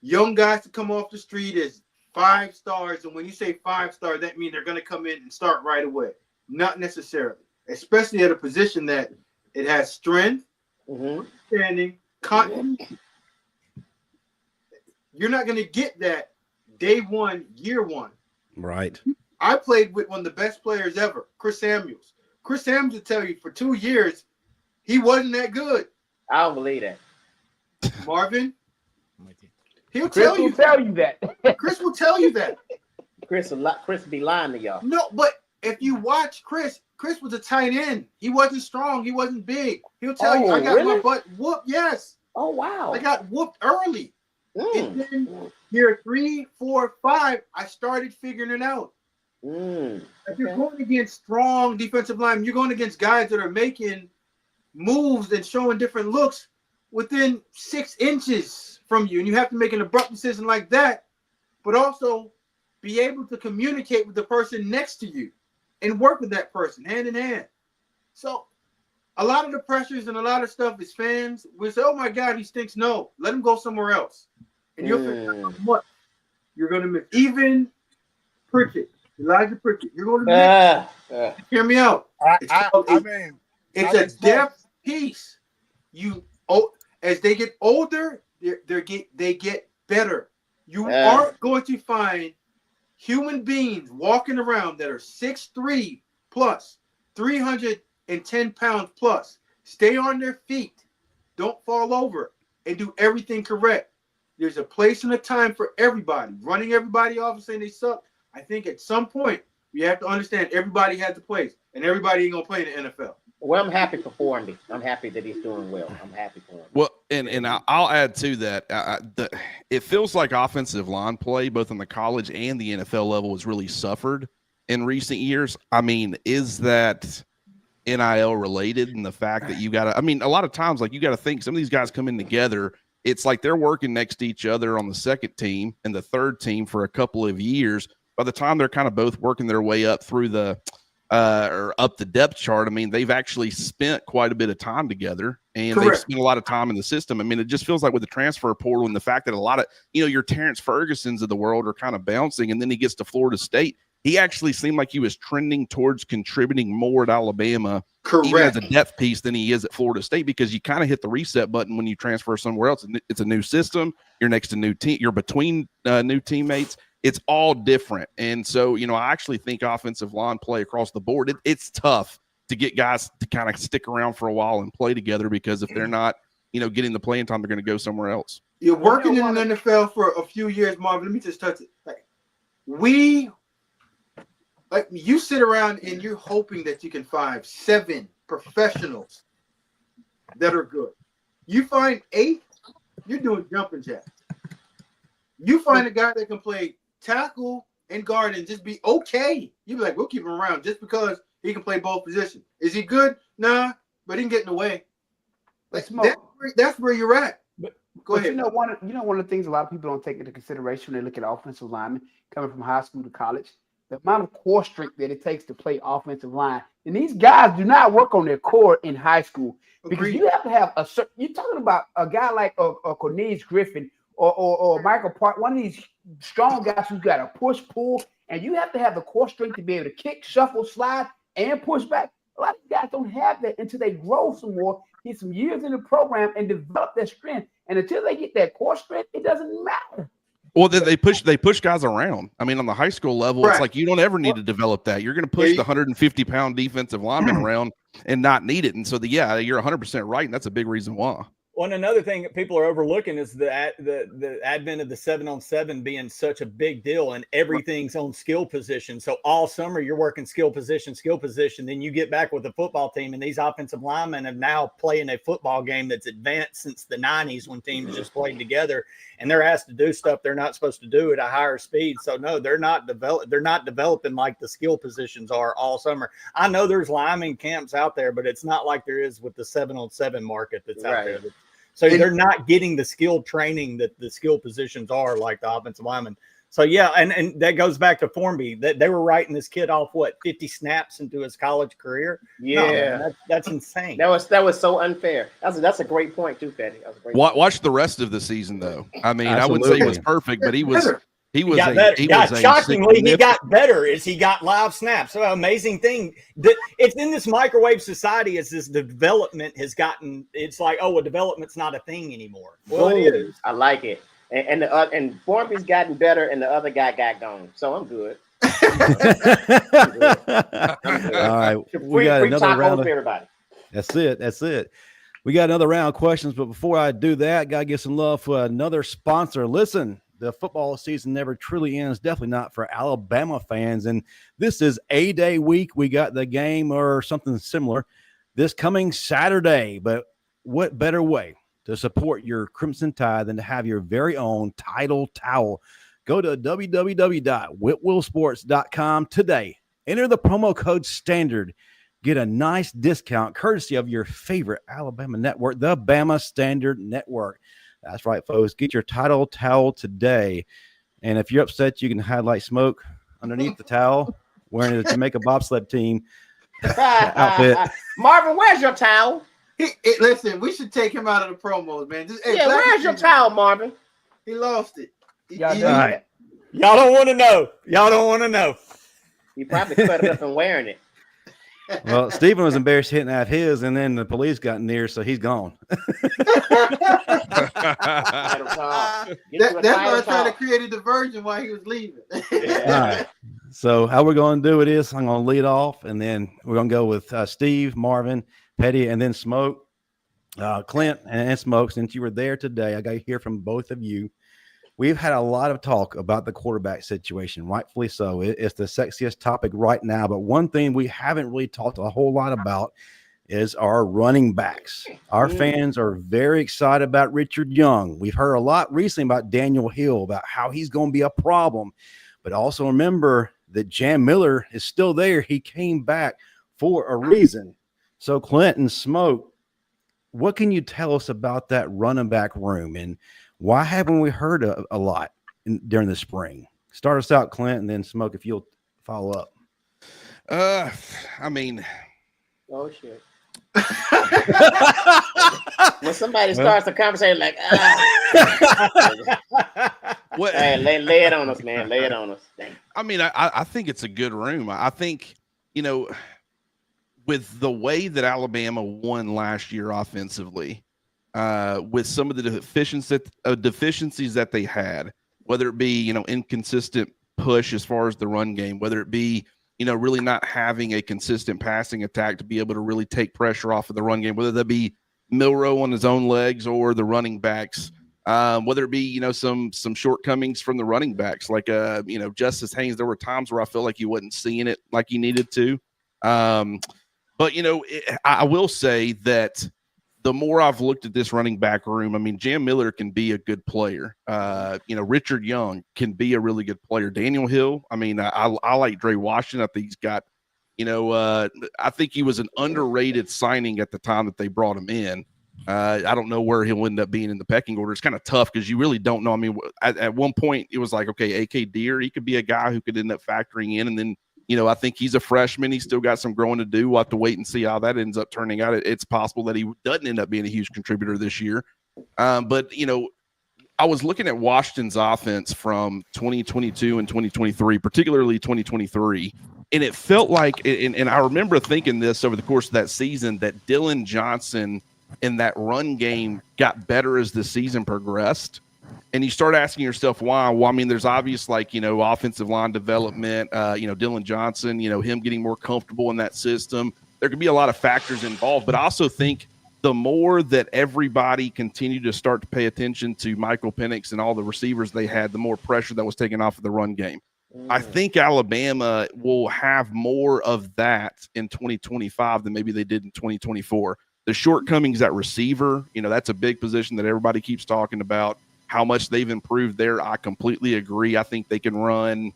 S9: young guys to come off the street is 5 stars, and when you say 5-star, that means they're going to come in and start right away. Not necessarily, especially at a position that it has strength, standing, continuity. You're not going to get that day one, year one.
S6: Right.
S9: I played with one of the best players ever, Chris Samuels. Chris Samuels will tell you for 2 years he wasn't that good.
S1: I don't believe that.
S9: Marvin? He'll
S5: Chris
S9: tell you
S5: that.
S9: Chris will tell you that.
S1: Chris be lying to y'all.
S9: No, but if you watch Chris was a tight end. He wasn't strong. He wasn't big. He'll tell you, I got my butt whooped. Yes.
S1: Oh, wow.
S9: I got whooped early. And then year 3, 4, 5, I started figuring it out. If you're going against strong defensive linemen, you're going against guys that are making moves and showing different looks within 6 inches from you, and you have to make an abrupt decision like that, but also be able to communicate with the person next to you and work with that person hand in hand. So a lot of the pressures and a lot of stuff is fans will say, oh my God, he stinks. No, let him go somewhere else. And you'll figure out how much you're going to miss. Even Pritchett, Elijah Pritchett, you're going to miss. Hear me out. It's a depth piece. As they get older, they get better. You aren't going to find human beings walking around that are 6'3" plus, 310 pounds plus. Stay on their feet. Don't fall over and do everything correct. There's a place and a time for everybody. Running everybody off and saying they suck. I think at some point we have to understand everybody has a place, and everybody ain't gonna play in the NFL.
S1: Well, I'm happy for Formby. I'm happy that he's doing well. I'm happy for him.
S8: Well, and I'll add to that. It feels like offensive line play, both on the college and the NFL level, has really suffered in recent years. I mean, is that NIL related, and the fact that you got to, I mean, a lot of times, like, you got to think some of these guys come in together. It's like they're working next to each other on the second team and the third team for a couple of years. By the time they're kind of both working their way up through the or up the depth chart, I mean, they've actually spent quite a bit of time together, and they've spent a lot of time in the system. I mean, it just feels like with the transfer portal and the fact that a lot of, your Terrence Fergusons of the world are kind of bouncing, and then he gets to Florida State. He actually seemed like he was trending towards contributing more at Alabama even as a depth piece than he is at Florida State, because you kind of hit the reset button when you transfer somewhere else. It's a new system. You're next to new team. You're between new teammates. It's all different. And so, I actually think offensive line play across the board, it's tough to get guys to kind of stick around for a while and play together, because if they're not, getting the playing time, they're going to go somewhere else.
S9: You're working in the NFL for a few years, Marvin. Let me just touch it. You sit around and you're hoping that you can find 7 professionals that are good. You find 8, you're doing jumping jacks. You find a guy that can play tackle and guard and just be okay. You be like, we'll keep him around just because he can play both positions. Is he good? Nah, but he can get in the way. That's where you're at. Go ahead.
S5: One of the things a lot of people don't take into consideration when they look at offensive linemen coming from high school to college, the amount of core strength that it takes to play offensive line. And these guys do not work on their core in high school, because you have to have a certain. You're talking about a guy like a Cornelius Griffin or Michael Park, one of these strong guys who's got a push pull, and you have to have the core strength to be able to kick, shuffle, slide, and push back. A lot of these guys don't have that until they grow some more, get some years in the program, and develop their strength. And until they get that core strength, it doesn't matter.
S8: Well, then they push guys around. I mean, on the high school level, It's like you don't ever need to develop that. You're going to push the 150-pound defensive lineman around and not need it. And so, you're 100% right, and that's a big reason why.
S7: Well, and another thing that people are overlooking is the advent of the 7-on-7 being such a big deal, and everything's on skill position. So all summer you're working skill position. Then you get back with the football team, and these offensive linemen are now playing a football game that's advanced since the 90s when teams just played together, and they're asked to do stuff they're not supposed to do at a higher speed. So no, they're not developing like the skill positions are all summer. I know there's lineman camps out there, but it's not like there is with the 7-on-7 market that's out there. So they're not getting the skill training that the skill positions are like the offensive linemen. So, and that goes back to Formby. That they were writing this kid off, 50 snaps into his college career?
S1: Yeah.
S7: No, that's insane.
S1: That was so unfair. That's a great point, too, Pettey.
S8: Watch the rest of the season, though. I mean, I wouldn't say he was perfect, but he was –
S7: shockingly, he got better as he got live snaps. So amazing thing that it's in this microwave society as this development has gotten. It's like, a development's not a thing anymore. Well, it is.
S1: I like it, and Formby's gotten better, and the other guy got gone. So I'm good.
S6: All right, we got another round.
S1: Everybody.
S6: That's it. We got another round of questions, but before I do that, I gotta give some love for another sponsor. Listen. The football season never truly ends, definitely not for Alabama fans. And this is A-Day week. We got the game or something similar this coming Saturday. But what better way to support your Crimson Tide than to have your very own title towel? Go to www.whitwillsports.com today. Enter the promo code STANDARD. Get a nice discount courtesy of your favorite Alabama network, the Bama Standard Network. That's right, folks. Get your title towel today. And if you're upset, you can hide like smoke underneath the towel wearing the Jamaica bobsled team outfit.
S1: Marvin, where's your towel?
S9: Listen, we should take him out of the promos, man.
S1: Where's your towel, Marvin?
S9: He lost it.
S7: Y'all don't want to know.
S1: He probably cut it up and wearing it.
S6: Well, Stephen was embarrassed hitting out his, and then the police got near, so he's gone.
S9: That's why I tried to create a diversion while he was leaving.
S6: All right. So how we're going to do it is I'm going to lead off, and then we're going to go with Steve, Marvin, Pettey, and then Smoke. Clint and Smoke, since you were there today, I got to hear from both of you. We've had a lot of talk about the quarterback situation, rightfully so. It's the sexiest topic right now. But one thing we haven't really talked a whole lot about is our running backs. Our fans are very excited about Richard Young. We've heard a lot recently about Daniel Hill, about how he's going to be a problem. But also remember that Jam Miller is still there. He came back for a reason. So Clint and Smoke, what can you tell us about that running back room, and why haven't we heard a lot during the spring? Start us out, Clint, and then Smoke, if you'll follow up.
S8: I mean,
S1: oh shit! When somebody starts a conversation like,
S8: what?
S1: Hey, lay it on us, man. Lay it on us.
S8: I mean, I think it's a good room. I think, with the way that Alabama won last year offensively, with some of the deficiencies that they had, whether it be, inconsistent push as far as the run game, whether it be, really not having a consistent passing attack to be able to really take pressure off of the run game, whether that be Milroe on his own legs or the running backs, whether it be, some shortcomings from the running backs, like, Justice Haynes. There were times where I felt like he wasn't seeing it like he needed to. But, I will say that the more I've looked at this running back room, I mean, Jam Miller can be a good player. Richard Young can be a really good player. Daniel Hill, I mean, I like Dre Washington. I think he's got, I think he was an underrated signing at the time that they brought him in. I don't know where he'll end up being in the pecking order. It's kind of tough because you really don't know. I mean, at one point it was like, okay, AK Deer, he could be a guy who could end up factoring in, and then I think he's a freshman. He's still got some growing to do. We'll have to wait and see how that ends up turning out. It's possible that he doesn't end up being a huge contributor this year. But I was looking at Washington's offense from 2022 and 2023, particularly 2023, and it felt like, and I remember thinking this over the course of that season, that Dylan Johnson in that run game got better as the season progressed. And you start asking yourself why. Well, I mean, there's obvious, offensive line development, Dylan Johnson, him getting more comfortable in that system. There could be a lot of factors involved, but I also think the more that everybody continued to start to pay attention to Michael Penix and all the receivers they had, the more pressure that was taken off of the run game. I think Alabama will have more of that in 2025 than maybe they did in 2024. The shortcomings at receiver, that's a big position that everybody keeps talking about. How much they've improved there, I completely agree. I think they can run.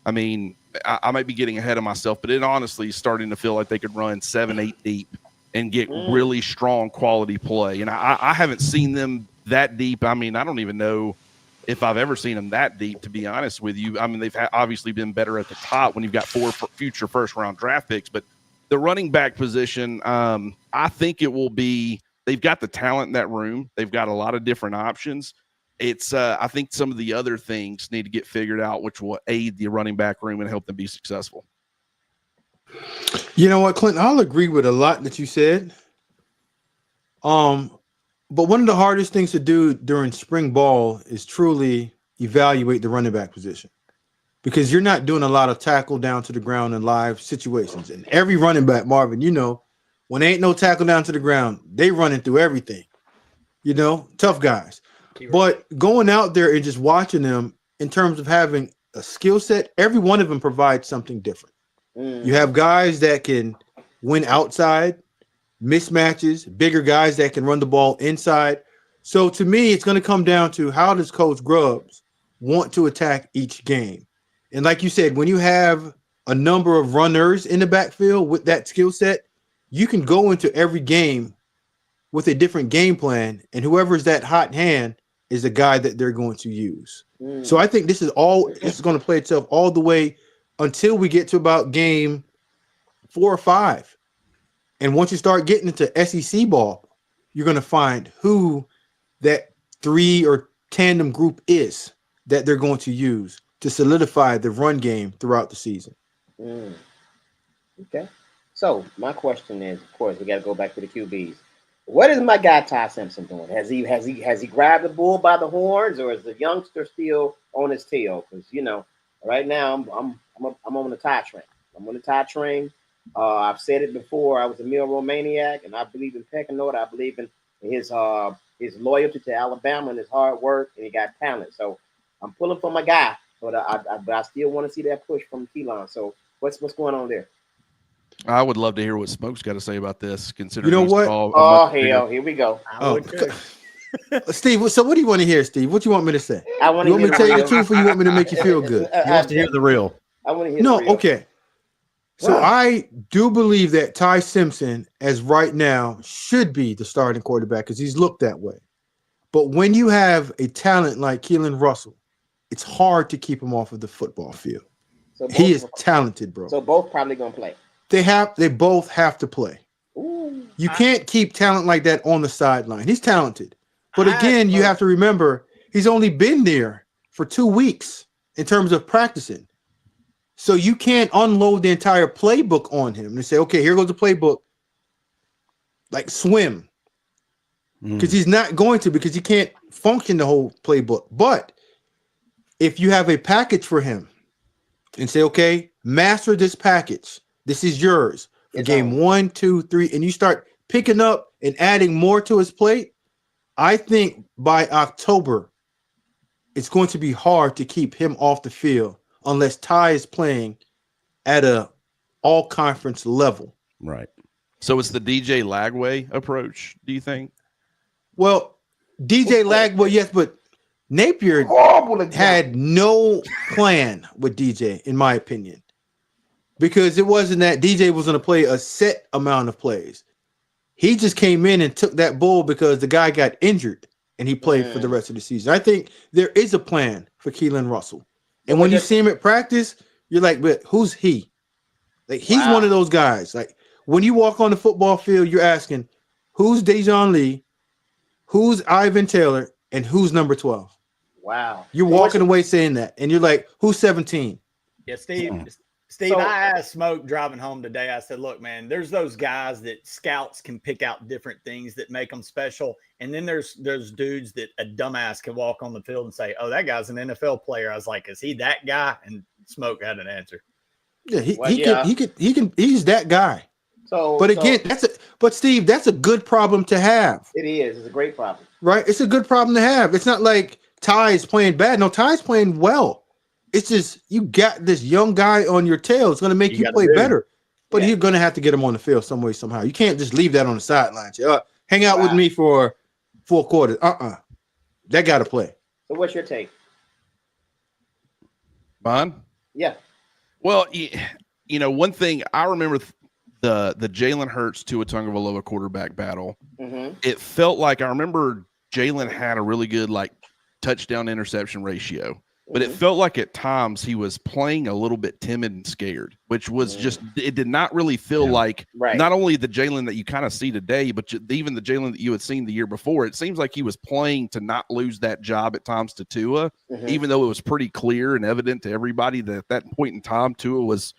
S8: I mean, I might be getting ahead of myself, but it honestly is starting to feel like they could run 7-8 deep and get really strong quality play. And I haven't seen them that deep. I mean, I don't even know if I've ever seen them that deep, to be honest with you. I mean, they've obviously been better at the top when you've got 4 future first-round draft picks. But the running back position, I think it will be – they've got the talent in that room. They've got a lot of different options. It's I think some of the other things need to get figured out, which will aid the running back room and help them be successful.
S9: You know what, Clint? I'll agree with a lot that you said. But one of the hardest things to do during spring ball is truly evaluate the running back position, because you're not doing a lot of tackle down to the ground in live situations. And every running back, Marvin, when there ain't no tackle down to the ground, they running through everything. Tough guys. But going out there and just watching them in terms of having a skill set, every one of them provides something different. You have guys that can win outside, mismatches, bigger guys that can run the ball inside. So to me, it's going to come down to how does Coach Grubbs want to attack each game? And like you said, when you have a number of runners in the backfield with that skill set, you can go into every game with a different game plan, and whoever's that hot hand is the guy that they're going to use. So I think this is going to play itself all the way until we get to about game 4 or 5. And once you start getting into SEC ball, you're going to find who that 3 or tandem group is that they're going to use to solidify the run game throughout the season.
S1: Okay. So my question is, of course, we got to go back to the QBs. What is my guy Ty Simpson doing? Has he grabbed the bull by the horns, or is the youngster still on his tail? Because right now I'm on the Ty train. I'm on the Ty train. I've said it before. I was a Milroe maniac, and I believe in pecking order. I believe in his loyalty to Alabama and his hard work, and he got talent. So I'm pulling for my guy, but I still want to see that push from Keelan. So what's going on there?
S8: I would love to hear what Smoke's got to say about this. Considering
S1: hell, here we go.
S9: Steve, so what do you want to hear, Steve? What do you want me to say?
S1: You want
S9: me to tell you the truth, or you want me to make you feel good?
S6: He wants to hear the real.
S1: I want to hear the real.
S9: Okay. So I do believe that Ty Simpson, as right now, should be the starting quarterback because he's looked that way. But when you have a talent like Keelan Russell, it's hard to keep him off of the football field. So he is talented, bro.
S1: So both probably going to play.
S9: They both have to play. You can't keep talent like that on the sideline. He's talented. But again, you have to remember, he's only been there for 2 weeks in terms of practicing. So you can't unload the entire playbook on him and say, okay, here goes the playbook. Like swim. Because he's not going to, because he can't function the whole playbook. But if you have a package for him and say, okay, master this package. This is yours for game 1, 2, 3. And you start picking up and adding more to his plate. I think by October, it's going to be hard to keep him off the field unless Ty is playing at a all conference level.
S6: Right.
S8: So it's the DJ Lagway approach, do you think?
S9: Well, DJ Lagway, yes, but Napier had no plan with DJ, in my opinion, because it wasn't that DJ was going to play a set amount of plays. He just came in and took that bull because the guy got injured and he played for the rest of the season. I think there is a plan for Keelan Russell. And when you see him at practice, you're like, but who's he? Like, he's one of those guys. Like, when you walk on the football field, you're asking, who's Dejon Lee? Who's Ivan Taylor? And who's number 12?
S1: Wow.
S9: You're walking away saying that. And you're like, who's 17?
S7: Yeah, Steve, I asked Smoke driving home today. I said, look, man, there's those guys that scouts can pick out different things that make them special. And then there's dudes that a dumbass can walk on the field and say, oh, that guy's an NFL player. I was like, is he that guy? And Smoke had an answer.
S9: Yeah, he's that guy.
S1: So,
S9: but again, Steve, that's a good problem to have.
S1: It is. It's a great problem.
S9: Right? It's a good problem to have. It's not like Ty is playing bad. No, Ty's playing well. It's just you got this young guy on your tail. It's going to make you play better. But you're going to have to get him on the field some way, somehow. You can't just leave that on the sidelines. Hang out with me for 4 quarters. That got to play.
S1: So what's your take?
S8: Mine?
S1: Yeah.
S8: Well, one thing I remember the Jalen Hurts Tua Tagovailoa quarterback battle. It felt like I remember Jalen had a really good touchdown interception ratio, but it felt like at times he was playing a little bit timid and scared, which was just, it did not really feel like not only the Jalen that you kind of see today, but even the Jalen that you had seen the year before. It seems like he was playing to not lose that job at times to Tua, even though it was pretty clear and evident to everybody that at that point in time, Tua was,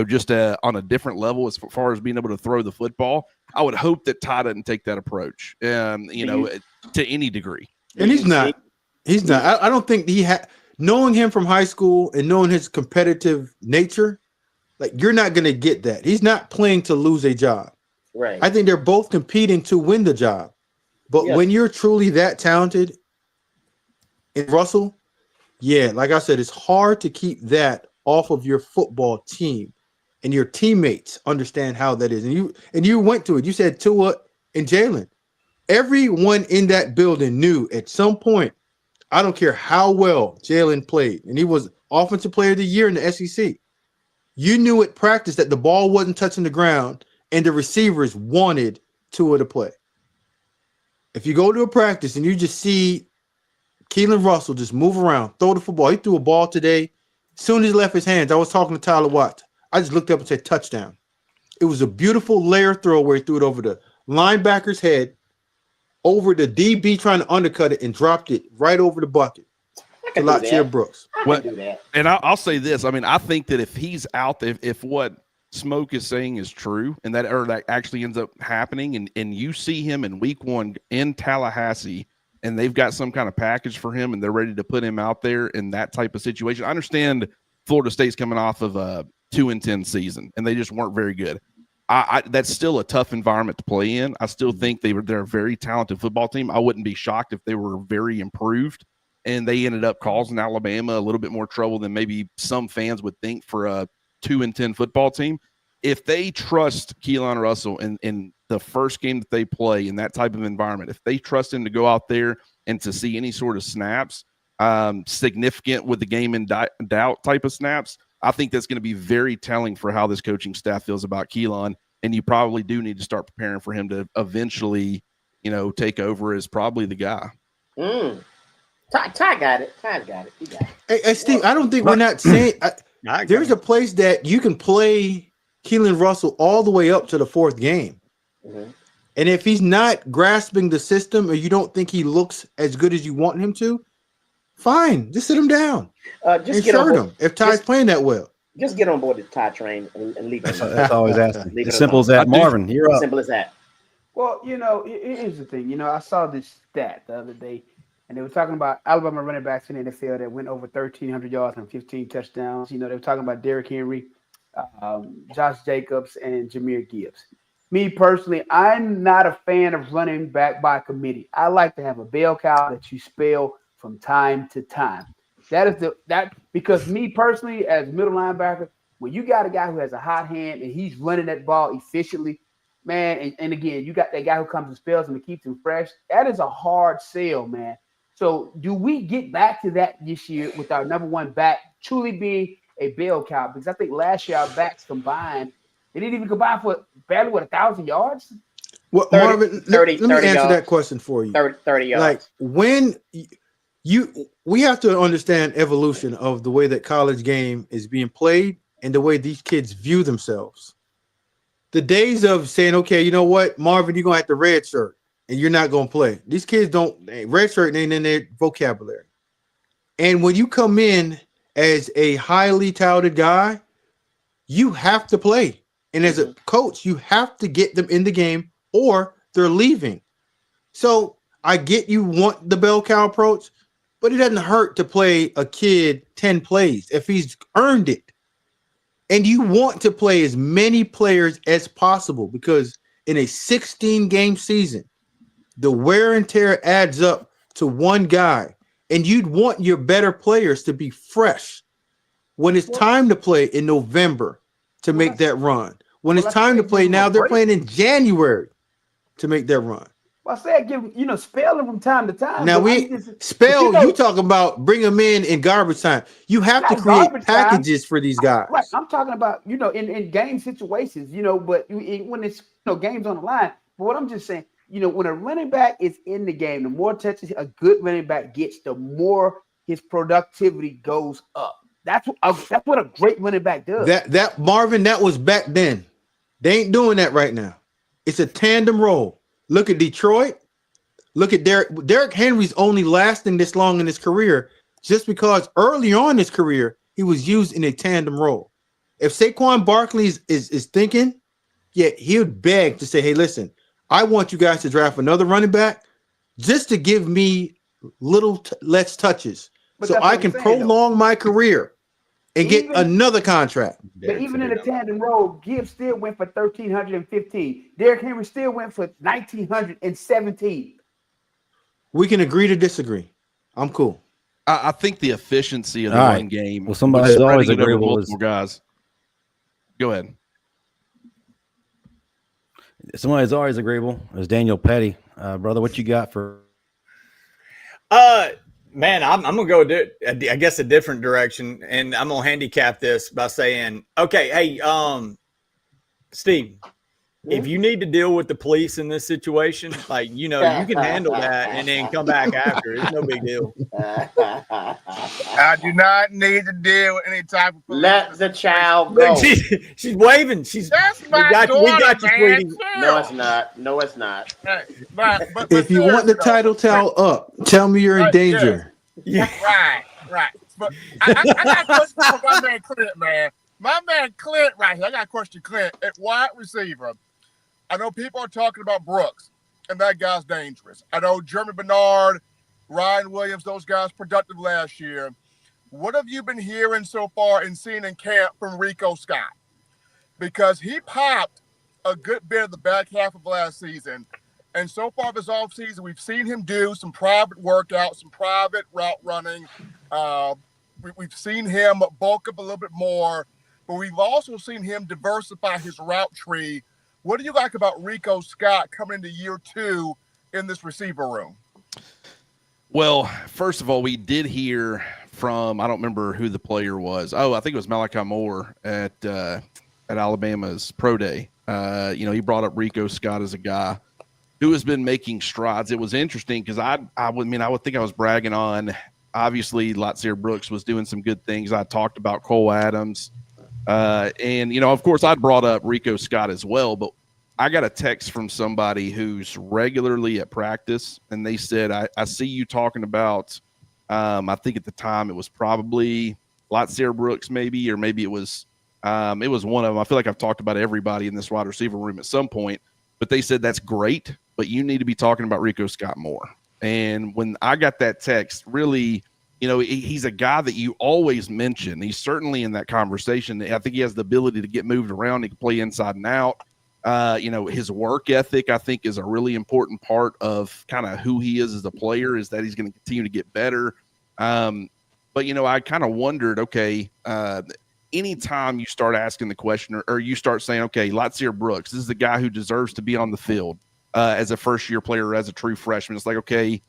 S8: just on a different level as far as being able to throw the football. I would hope that Ty doesn't take that approach, to any degree.
S9: And he's not. I don't think he had, knowing him from high school and knowing his competitive nature, you're not going to get that. He's not playing to lose a job.
S1: Right.
S9: I think they're both competing to win the job. But when you're truly that talented in Russell, like I said, it's hard to keep that off of your football team. And your teammates understand how that is. And you went to it. You said Tua and Jalen. Everyone in that building knew at some point, I don't care how well Jalen played, and he was Offensive Player of the Year in the SEC. You knew at practice that the ball wasn't touching the ground, and the receivers wanted Tua to play. If you go to a practice and you just see Keelan Russell just move around, throw the football. He threw a ball today. As soon as he left his hands, I was talking to Tyler Watts. I just looked up and said touchdown. It was a beautiful layer throw where he threw it over the linebacker's head, over the DB trying to undercut it, and dropped it right over the bucket to Latair Brooks.
S1: I can do that.
S8: And I'll say this. I mean, I think that if he's out there, if what Smoke is saying is true, and that actually ends up happening, and you see him in week 1 in Tallahassee, and they've got some kind of package for him, and they're ready to put him out there in that type of situation. I understand Florida State's coming off of a 2-10 season, and they just weren't very good. That's still a tough environment to play in. I still think they're a very talented football team. I wouldn't be shocked if they were very improved, and they ended up causing Alabama a little bit more trouble than maybe some fans would think for a 2-10 football team. If they trust Keelan Russell in the first game that they play in that type of environment, if they trust him to go out there and to see any sort of snaps, significant with the game in doubt type of snaps, I think that's going to be very telling for how this coaching staff feels about Keelan, and you probably do need to start preparing for him to eventually, take over as probably the guy.
S1: Ty got it. Ty's got it. He got it.
S9: Hey, Steve, I don't think we're not saying there's a place that you can play Keelan Russell all the way up to the 4th game. And if he's not grasping the system, or you don't think he looks as good as you want him to, fine, just sit him down. Just get him if Ty's playing that well.
S1: Just get on board the tie train and leave it.
S6: That's always asking.
S1: Leave it
S6: As simple as
S1: alone.
S6: that. Marvin, you're up.
S1: Simple as that.
S5: Well, here's the thing. I saw this stat the other day, and they were talking about Alabama running backs in the NFL that went over 1,300 yards and 15 touchdowns. They were talking about Derrick Henry, Josh Jacobs, and Jahmyr Gibbs. Me personally, I'm not a fan of running back by committee. I like to have a bell cow that you spell from time to time. Because me personally, as middle linebacker, when you got a guy who has a hot hand and he's running that ball efficiently, man, and again, you got that guy who comes and spells him and keeps him fresh. That is a hard sell, man. So do we get back to that this year with our number one back truly being a bell cow? Because I think last year our backs combined, they didn't even combine for barely 1,000 yards.
S9: Well,
S1: 30,
S9: Marvin,
S1: 30,
S9: let me answer
S1: yards.
S9: that question for you.
S1: 30 yards.
S9: Like when we have to understand evolution of the way that college game is being played and the way these kids view themselves. The days of saying, okay, you know what, Marvin, you're going to have to red shirt and you're not going to play. These kids red shirt ain't in their vocabulary. And when you come in as a highly touted guy, you have to play. And as a coach, you have to get them in the game or they're leaving. So I get you want the bell cow approach, but it doesn't hurt to play a kid 10 plays if he's earned it. And you want to play as many players as possible because in a 16-game season, the wear and tear adds up to one guy. And you'd want your better players to be fresh when it's time to play in November to make that run. When it's time to play now, they're playing in January to make that run.
S5: Well, I said give spell them from time to time.
S9: Now you talking about bring them in garbage time. You have to create packages for these guys.
S5: Right. I'm talking about in game situations. But when it's games on the line. But what I'm just saying, when a running back is in the game, the more touches a good running back gets, the more his productivity goes up. That's what a great running back does.
S9: That Marvin, that was back then. They ain't doing that right now. It's a tandem role. Look at Detroit. Look at Derrick. Derrick Henry's only lasting this long in his career just because early on in his career, he was used in a tandem role. If Saquon Barkley is thinking, he would beg to say, hey, listen, I want you guys to draft another running back just to give me less touches so I can prolong my career and get another contract.
S5: But even in a tandem role, Gibbs still went for 1,315. Derrick Henry still went for 1,917.
S9: We can agree to disagree. I'm cool.
S8: I think the efficiency of the run game.
S6: Well, somebody's always agreeable.
S8: Guys, go ahead.
S6: Somebody's always agreeable is Daniel Pettey. Brother, what you got for?
S7: Man, I'm gonna go I guess a different direction, and I'm gonna handicap this by saying, okay, hey, Steve, if you need to deal with the police in this situation, you can handle that and then come back after. It's no big deal.
S10: I do not need to deal with any type of police.
S1: Let the child go.
S7: She's waving.
S10: That's my daughter,
S7: we got you,
S10: man.
S7: sweetie.
S1: No, it's not. No, it's not.
S10: Hey, but
S9: if you want the title towel up, tell me you're in danger.
S7: Yeah.
S10: Right. But I got a question for my man Clint, man. My man Clint right here. I got a question, Clint, at wide receiver. I know people are talking about Brooks, and that guy's dangerous. I know Jeremy Bernard, Ryan Williams, those guys productive last year. What have you been hearing so far and seeing in camp from Rico Scott? Because he popped a good bit of the back half of last season. And so far this offseason, we've seen him do some private workouts, some private route running. We've seen him bulk up a little bit more, but we've also seen him diversify his route tree. What do you like about Rico Scott coming into year 2 in this receiver room?
S8: Well, first of all, we did hear from, I don't remember who the player was. Oh, I think it was Malachi Moore at Alabama's Pro Day. He brought up Rico Scott as a guy who has been making strides. It was interesting because I would think I was bragging on, obviously, Latsier Brooks was doing some good things. I talked about Cole Adams. And of course, I'd brought up Rico Scott as well, but I got a text from somebody who's regularly at practice, and they said, I see you talking about, I think at the time it was probably Latsier Brooks, maybe, or maybe it was one of them. I feel like I've talked about everybody in this wide receiver room at some point, but they said that's great, but you need to be talking about Rico Scott more. And when I got that text, really, he's a guy that you always mention. He's certainly in that conversation. I think he has the ability to get moved around. He can play inside and out. His work ethic, I think, is a really important part of kind of who he is as a player, is that he's going to continue to get better. But I kind of wondered, okay, anytime you start asking the question or you start saying, okay, Latsier Brooks, this is the guy who deserves to be on the field as a first-year player or as a true freshman. It's like, okay,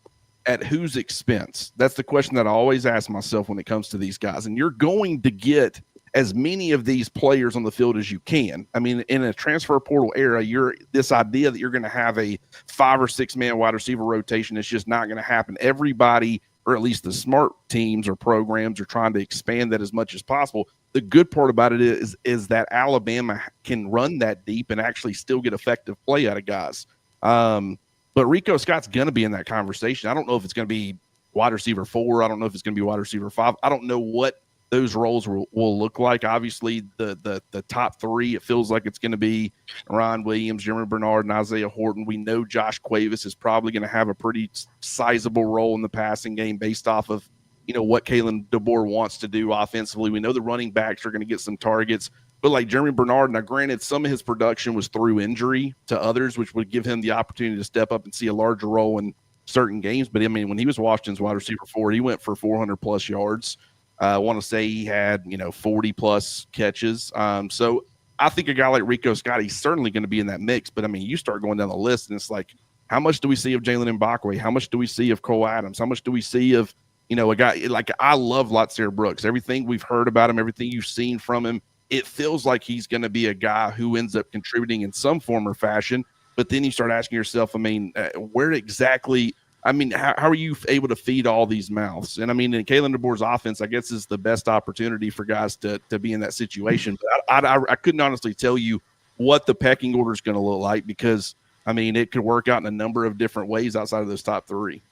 S8: at whose expense? That's the question that I always ask myself when it comes to these guys. And you're going to get as many of these players on the field as you can. I mean, in a transfer portal era, this idea that you're going to have a 5 or 6 man wide receiver rotation is just not going to happen. Everybody, or at least the smart teams or programs, are trying to expand that as much as possible. The good part about it is that Alabama can run that deep and actually still get effective play out of guys. But Rico Scott's going to be in that conversation. I don't know if it's going to be wide receiver 4. I don't know if it's going to be wide receiver 5. I don't know what those roles will look like. Obviously, the top 3, it feels like it's going to be Ryan Williams, Jeremy Bernard, and Isaiah Horton. We know Josh Cuevas is probably going to have a pretty sizable role in the passing game based off of what Kalen DeBoer wants to do offensively. We know the running backs are going to get some targets. But like Jeremy Bernard, now granted, some of his production was through injury to others, which would give him the opportunity to step up and see a larger role in certain games. But I mean, when he was Washington's wide receiver 4, he went for 400 plus yards. I want to say he had 40 plus catches. So I think a guy like Rico Scott, he's certainly going to be in that mix. But I mean, you start going down the list, and it's like, how much do we see of Jalen Mbakwe? How much do we see of Cole Adams? How much do we see of a guy like, I love Latsier Brooks. Everything we've heard about him, everything you've seen from him, it feels like he's going to be a guy who ends up contributing in some form or fashion. But then you start asking yourself, I mean, where exactly – I mean, how are you able to feed all these mouths? And, I mean, in Kalen DeBoer's offense, I guess is the best opportunity for guys to be in that situation. But I couldn't honestly tell you what the pecking order is going to look like because, I mean, it could work out in a number of different ways outside of those top 3.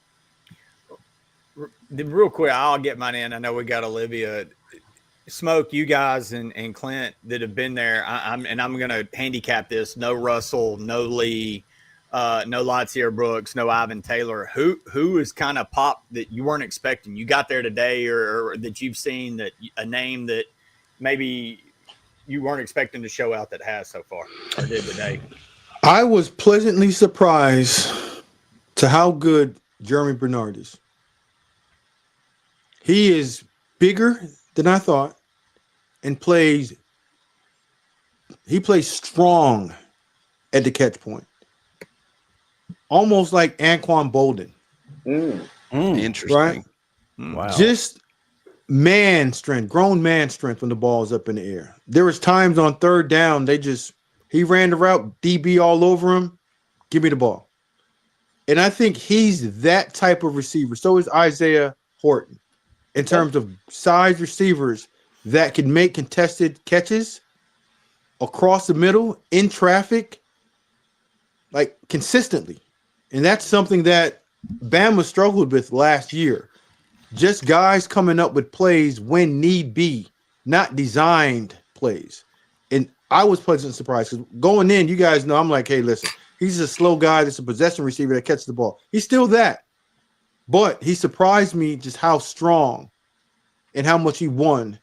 S7: Real quick, I'll get mine in. I know we got Olivia – Smoke, you guys and Clint that have been there, I'm going to handicap this. No Russell, no Lee, no Latsier Brooks, no Ivan Taylor. Who is kind of popped that you weren't expecting? You got there today or that you've seen that a name that maybe you weren't expecting to show out that has so far or did today?
S9: I was pleasantly surprised to how good Jeremy Bernard is. He is bigger than I thought, and plays strong at the catch point. Almost like Anquan Bolden.
S8: Interesting.
S9: Right?
S6: Wow.
S9: Just man strength, grown man strength when the ball's up in the air. There was times on third down, he ran the route, DB all over him, give me the ball. And I think he's that type of receiver. So is Isaiah Horton. In terms of size receivers that can make contested catches across the middle in traffic, like consistently. And that's something that Bama struggled with last year. Just guys coming up with plays when need be, not designed plays. And I was pleasantly surprised because going in, you guys know, I'm like, hey, listen, he's a slow guy that's a possession receiver that catches the ball. He's still that. But he surprised me just how strong and how much he won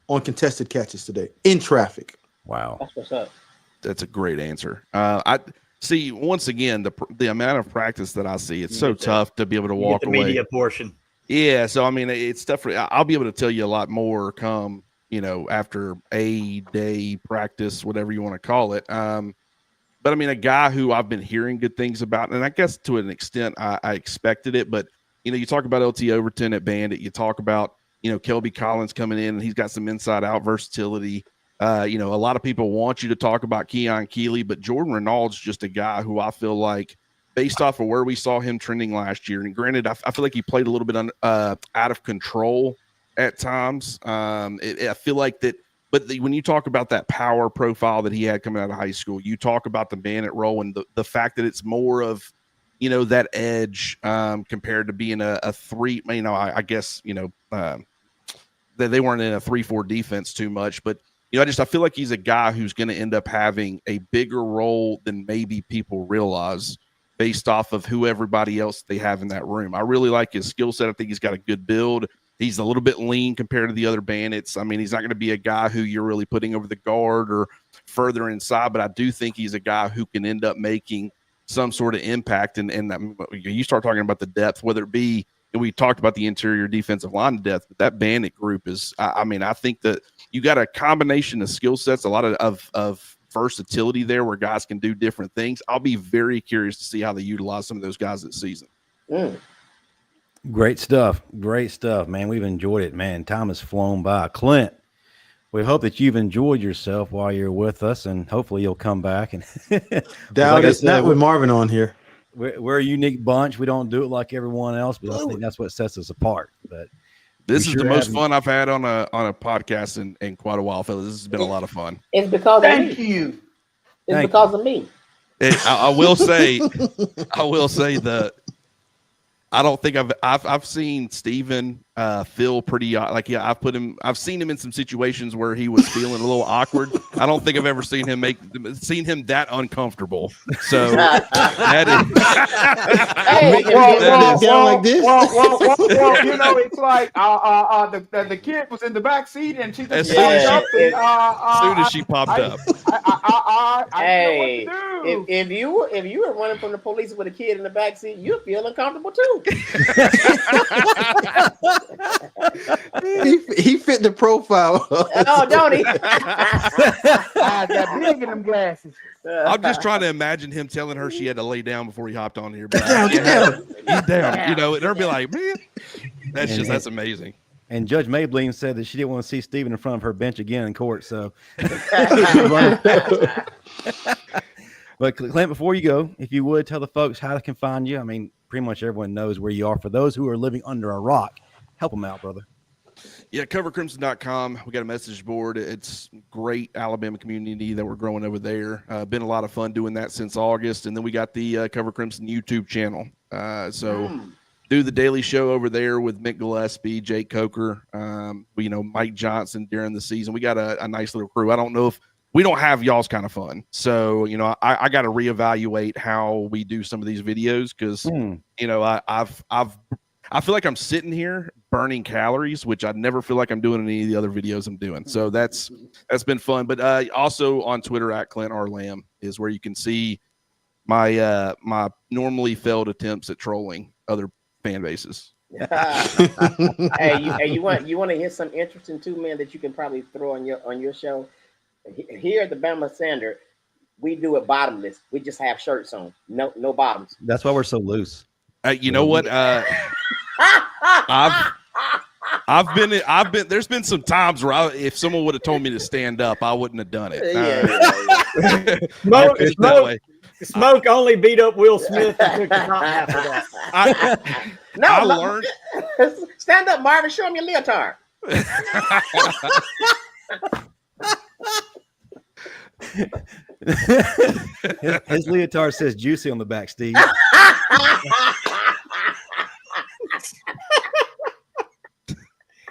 S9: on contested catches today in traffic.
S6: Wow.
S1: That's what's up.
S8: That's a great answer. I see, once again, the amount of practice that I see, it's so tough to be able to walk away.
S7: Media portion.
S8: Yeah, so, I mean, it's tough. I'll be able to tell you a lot more come, after a day practice, whatever you want to call it. But I mean, a guy who I've been hearing good things about, and I guess to an extent I expected it, but you talk about LT Overton at Bandit, you talk about, Kelby Collins coming in and he's got some inside out versatility. A lot of people want you to talk about Keon Keeley, but Jordan Renaud's just a guy who I feel like, based off of where we saw him trending last year, and granted, I feel like he played a little bit out of control at times. I feel like that. But when you talk about that power profile that he had coming out of high school, you talk about the Bandit role and the fact that it's more of, that edge compared to being a three, I guess, they weren't in a 3-4 defense too much, but I feel like he's a guy who's going to end up having a bigger role than maybe people realize based off of who everybody else they have in that room. I really like his skill set. I think he's got a good build. He's a little bit lean compared to the other bandits. I mean, he's not going to be a guy who you're really putting over the guard or further inside, but I do think he's a guy who can end up making some sort of impact. And you start talking about the depth, whether it be, and we talked about the interior defensive line depth, but that bandit group is, I think that you got a combination of skill sets, a lot of versatility there where guys can do different things. I'll be very curious to see how they utilize some of those guys this season.
S6: Great stuff, man. We've enjoyed it, man. Time has flown by. Clint, we hope that you've enjoyed yourself while you're with us, and hopefully you'll come back. And
S11: doubt it's not with Marvin on here.
S6: We're a unique bunch. We don't do it like everyone else, but I think that's what sets us apart. But
S8: this is the most fun I've had on a podcast in quite a while, fellas. This has been a lot of fun.
S1: It's because
S5: Thank you.
S1: It's because of me.
S8: I will say I don't think I've seen Steven feel pretty I've seen him in some situations where he was feeling a little awkward. I don't think I've ever seen him that uncomfortable. So that is
S11: down like this.
S5: Well, it's like the kid was in the back seat and she just
S8: as soon as she popped up.
S1: Hey, if you were running from the police with a kid in the back seat, you'd feel uncomfortable too.
S11: he fit the profile.
S1: Oh, don't he?
S5: Got big in them glasses.
S8: I'm just trying to imagine him telling her she had to lay down before he hopped on here. But
S11: Get down.
S8: He's down. And they'll be like, man, that's amazing.
S6: And Judge Maybelline said that she didn't want to see Steven in front of her bench again in court. So, but Clint, before you go, if you would tell the folks how they can find you. I mean, pretty much everyone knows where you are. For those who are living under a rock, help them out, brother.
S8: Yeah, covercrimson.com. We got a message board. It's great Alabama community that we're growing over there. Been a lot of fun doing that since August. And then we got the Cover Crimson YouTube channel. Do the daily show over there with Mick Gillespie, Jake Coker, Mike Johnson during the season. We got a nice little crew. I don't know if we don't have y'all's kind of fun. So, I got to reevaluate how we do some of these videos because, I feel like I'm sitting here burning calories, which I never feel like I'm doing in any of the other videos I'm doing. So that's been fun. But also on Twitter at Clint R. Lamb is where you can see my my normally failed attempts at trolling other fan bases.
S1: Hey, you want to hear some interesting too, man, that you can probably throw on your show? Here at the Bama Standard, we do it bottomless. We just have shirts on, no bottoms.
S6: That's why we're so loose.
S8: You know what? I've been. There's been some times where if someone would have told me to stand up, I wouldn't have done it.
S7: Smoke only beat up Will Smith and took the top half of that.
S8: I learned.
S1: Stand up, Marvin. Show him your leotard.
S6: His leotard says juicy on the back, Steve.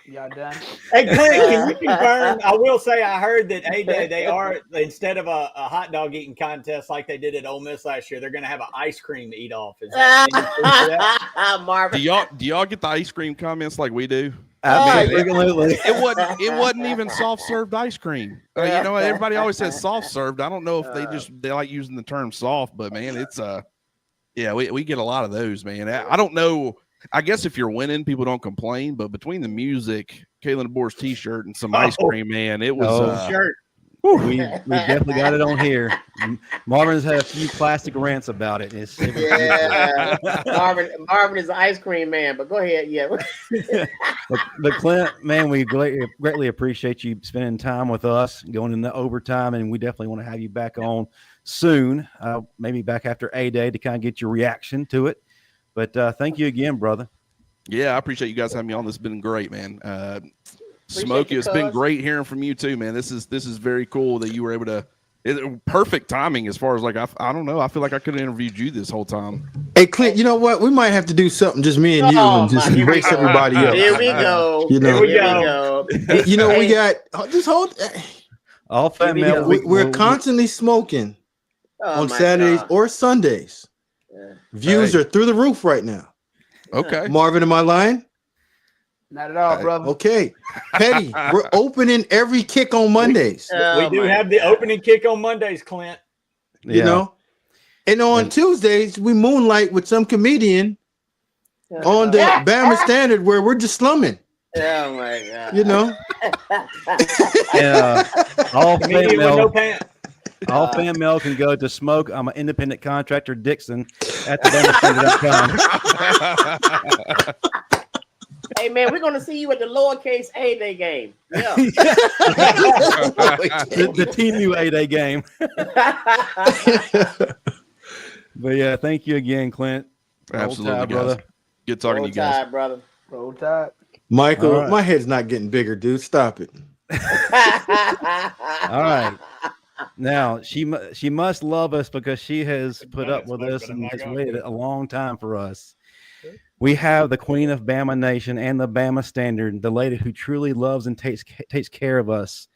S5: Y'all done?
S7: Hey, Clint, can you confirm? I will say I heard that they are, instead of a hot dog eating contest like they did at Ole Miss last year, they're going to have an ice cream to eat off. Is that
S1: Marvin?
S8: Do y'all get the ice cream comments like we do?
S6: Absolutely.
S8: It wasn't even soft served ice cream. Everybody always says soft served. I don't know if they like using the term soft, but man, it's we get a lot of those, man. I don't know. I guess if you're winning, people don't complain, but between the music, Kalen DeBoer's t-shirt, and some ice cream, man, it was
S7: shirt.
S6: We definitely got it on here. Marvin's had a few plastic rants about it.
S1: Marvin is an ice cream man, but go ahead. Yeah.
S6: But Clint, man, we greatly appreciate you spending time with us, going into overtime, and we definitely want to have you back on soon, maybe back after A-Day to kind of get your reaction to it. But thank you again, brother.
S8: Yeah, I appreciate you guys having me on. This has been great, man. Smokey, it's been great hearing from you too, man. This is very cool that you were able to. Perfect timing as far as I don't know. I feel like I could have interviewed you this whole time.
S11: Hey, Clint, you know what? We might have to do something just me and you and just race everybody up.
S1: Here we go.
S7: Here we go.
S11: You know, we got just hold.
S6: All fan mail.
S11: We're constantly smoking on Saturdays or Sundays.
S1: Yeah.
S11: Views are through the roof right now.
S8: Okay.
S11: Marvin, am I lying?
S5: Not at all, brother.
S11: Okay. Pettey, we're opening every kick on Mondays.
S7: We do have the opening kick on Mondays, Clint.
S11: You know? And on Tuesdays, we moonlight with some comedian on the Bama Standard where we're just slumming.
S1: Oh my God.
S11: You know?
S6: All fan mail.
S7: No pants.
S6: All fan mail can go to Smoke. I'm an independent contractor, Dixon, at thebannerstandard.com.
S1: Hey man, we're gonna see you at the lowercase A-Day game. Yeah.
S6: the TMU A-Day game. But yeah, thank you again, Clint.
S8: Absolutely,
S6: Roll Tide,
S8: guys.
S6: brother.
S8: Good talking to you guys.
S1: Tide, brother.
S5: Roll Tide.
S11: Michael, my head's not getting bigger, dude. Stop it.
S6: All right. Now she must love us because she has put up with us and has waited a long time for us. We have the Queen of Bama Nation and the Bama Standard, the lady who truly loves and takes care of us,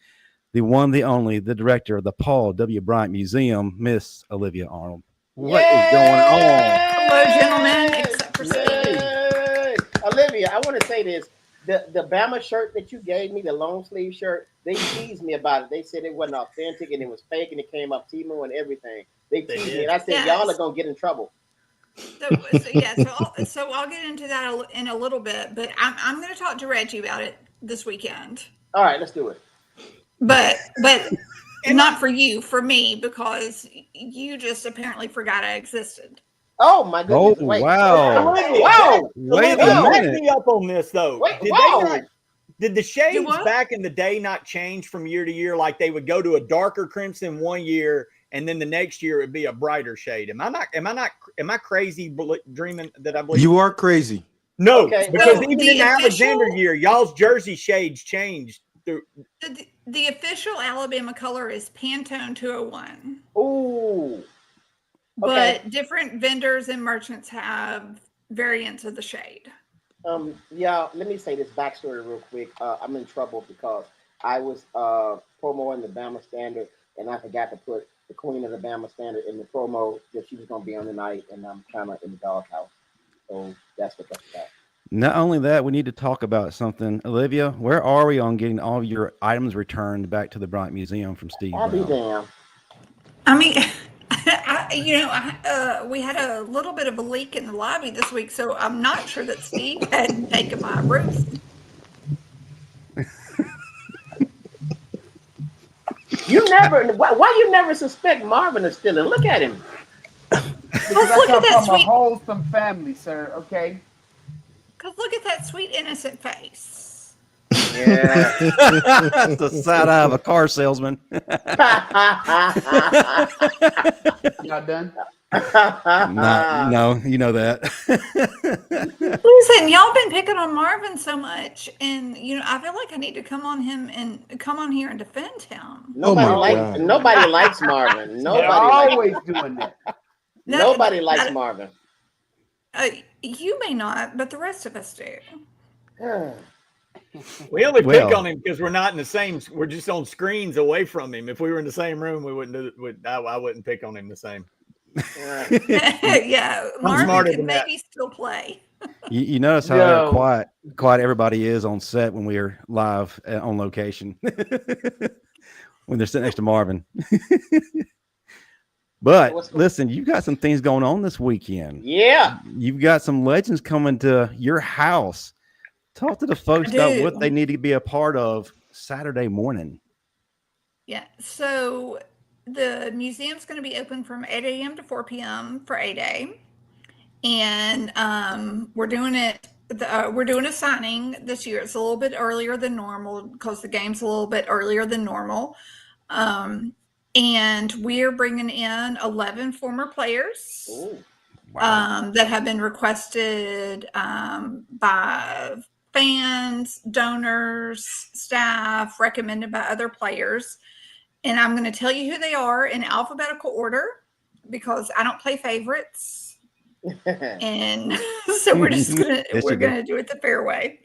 S6: the one, the only, the director of the Paul W. Bryant Museum, Miss Olivia Arnold. What is going on?
S4: Hello, gentlemen, except for Steve.
S1: Olivia, I want to say this. The Bama shirt that you gave me, the long sleeve shirt, they teased me about it. They said it wasn't authentic and it was fake and it came up Timo and everything. They teased me and I said, y'all are going to get in trouble.
S4: So I'll get into that in a little bit, but I'm going to talk to Reggie about it this weekend.
S1: All right, let's do it.
S4: But not for you, for me, because you just apparently forgot I existed.
S1: Oh my goodness!
S6: Oh,
S1: wait,
S6: wow!
S1: Wow!
S6: Wait a
S7: Back
S6: minute!
S7: me up on this though.
S1: Wait,
S7: Did the shades back in the day not change from year to year? Like they would go to a darker crimson one year, and then the next year it would be a brighter shade. Am I crazy dreaming that I believe
S11: you are crazy?
S7: No,
S1: Okay,
S7: because
S4: well,
S7: even
S4: the
S7: in the Alexander
S4: official-
S7: year, y'all's jersey shades changed.
S4: The official Alabama color is Pantone 201.
S1: Ooh.
S4: But different vendors and merchants have variants of the shade.
S1: Yeah, let me say this backstory real quick. I'm in trouble because I was promoting the Bama Standard and I forgot to put the Queen of the Bama Standard in the promo that she was going to be on tonight, and I'm kind of in the doghouse. So that's what that's about.
S6: Not only that, we need to talk about something. Olivia, where are we on getting all of your items returned back to the Bryant Museum from Steve
S1: I'll be
S6: Brown?
S1: damned.
S4: I mean, we had a little bit of a leak in the lobby this week, so I'm not sure that Steve hadn't taken my roof.
S1: Why you never suspect Marvin is stealing? Look at him.
S5: Because
S4: Look
S5: I
S4: at
S5: come
S4: that
S5: from a
S4: sweet-
S5: wholesome family, sir. Okay.
S4: Because look at that sweet, innocent face.
S1: Yeah.
S6: That's the side eye of a car salesman.
S5: Y'all done?
S6: No, you know that.
S4: Listen, y'all been picking on Marvin so much, and I feel like I need to come on here and defend him.
S1: Nobody likes Marvin.
S5: They're always doing that.
S1: Nobody likes Marvin.
S4: You may not, but the rest of us do.
S7: We only pick on him because we're not in the same. We're just on screens away from him. If we were in the same room, we wouldn't do it. I wouldn't pick on him the same.
S4: Yeah, Marvin can maybe still play.
S6: You notice how quiet everybody is on set when we are live on location when they're sitting next to Marvin. But listen, you've got some things going on this weekend.
S1: Yeah,
S6: you've got some legends coming to your house. Talk to the folks about what they need to be a part of Saturday morning.
S4: Yeah, so the museum's going to be open from 8 a.m. to 4 p.m. for A-Day. And we're doing it. We're doing a signing this year. It's a little bit earlier than normal because the game's a little bit earlier than normal. And we're bringing in 11 former players that have been requested by fans, donors, staff, recommended by other players. And I'm going to tell you who they are in alphabetical order because I don't play favorites. And so we're just going to do it the fair way.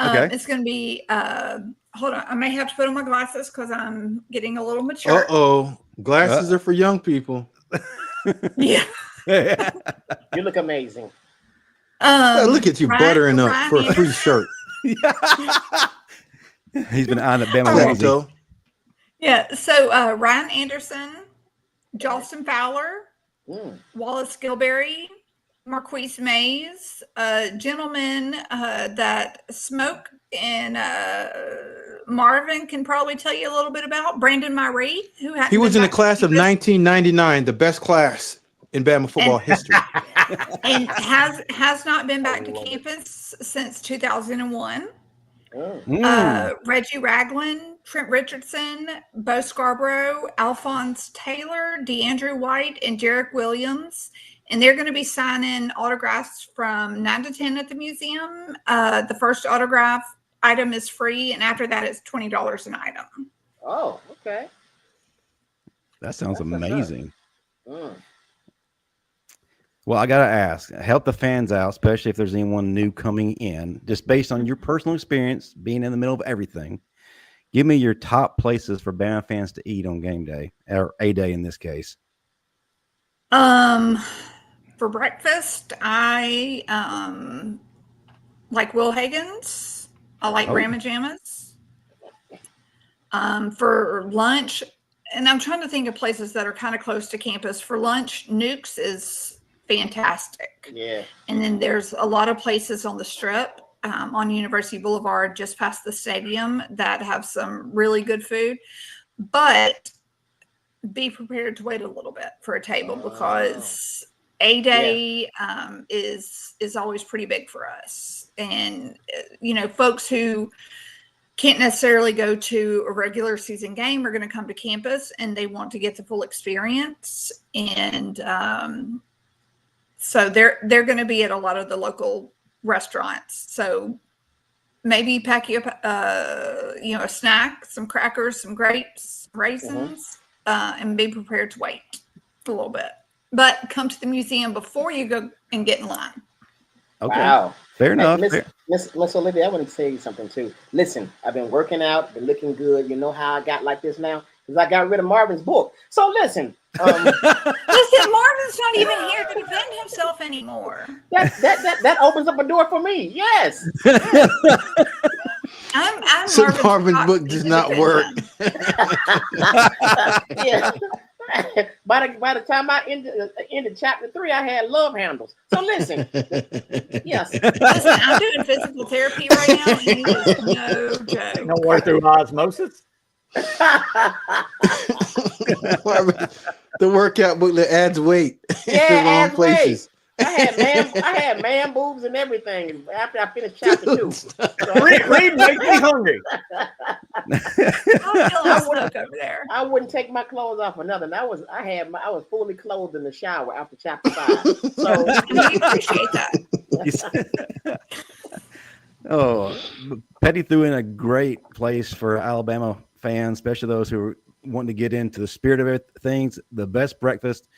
S6: Okay.
S4: It's going to be, hold on. I may have to put on my glasses because I'm getting a little mature.
S11: Glasses are for young people.
S4: Yeah.
S1: You look amazing.
S11: Look at you buttering up for a free shirt.
S6: He's been on the Bama.
S4: Yeah. So Ryan Anderson, Jolston Fowler, Wallace Gilberry, Marquise Mays, gentlemen that smoke and Marvin can probably tell you a little bit about. Brandon Myree,
S11: he was in the class of 1999, the best class in Bama football history,
S4: and has not been back to campus since 2001. Reggie Ragland, Trent Richardson, Bo Scarborough, Alphonse Taylor, DeAndrew White, and Jarek Williams. And they're going to be signing autographs from 9 to 10 at the museum. The first autograph item is free, and after that, it's $20 an item.
S1: Oh, okay.
S6: That sounds amazing. Well, I got to ask, help the fans out, especially if there's anyone new coming in, just based on your personal experience being in the middle of everything. Give me your top places for Bama fans to eat on game day, or a day in this case.
S4: For breakfast, I like Will Hagen's. I like Ramajamas. For lunch, and I'm trying to think of places that are kind of close to campus. For lunch, Nuke's is fantastic.
S1: Yeah.
S4: And then there's a lot of places on the Strip, on University Boulevard, just past the stadium, that have some really good food. But be prepared to wait a little bit for a table because a day is always pretty big for us. And folks who can't necessarily go to a regular season game are going to come to campus and they want to get the full experience. And so they're going to be at a lot of the local restaurants. So maybe pack you up a snack, some crackers, some grapes, raisins, and be prepared to wait a little bit. But come to the museum before you go and get in line.
S6: Okay.
S1: Wow.
S6: Fair enough.
S1: Miss Olivia, I want to tell you something too. Listen, I've been working out, been looking good. You know how I got like this now? Because I got rid of Marvin's book. So listen.
S4: Listen, Marvin's not even here to defend himself anymore.
S1: That opens up a door for me. Yes.
S4: I'm
S11: so Marvin's book does not work.
S1: Yeah. By the time I ended chapter 3, I had love handles. So listen. Yes.
S4: Listen, I'm doing physical therapy right now. And it is no joke.
S7: No work through osmosis.
S11: The workout book that adds weight.
S1: Yeah,
S11: in the wrong places.
S1: I had man boobs and everything after I finished chapter 2. So
S7: Read makes me hungry.
S1: I wouldn't take my clothes off for nothing. I was fully clothed in the shower after chapter 5. So
S4: we appreciate that.
S6: Oh, Pettey threw in a great place for Alabama fans, especially those who are wanting to get into the spirit of things. The best breakfast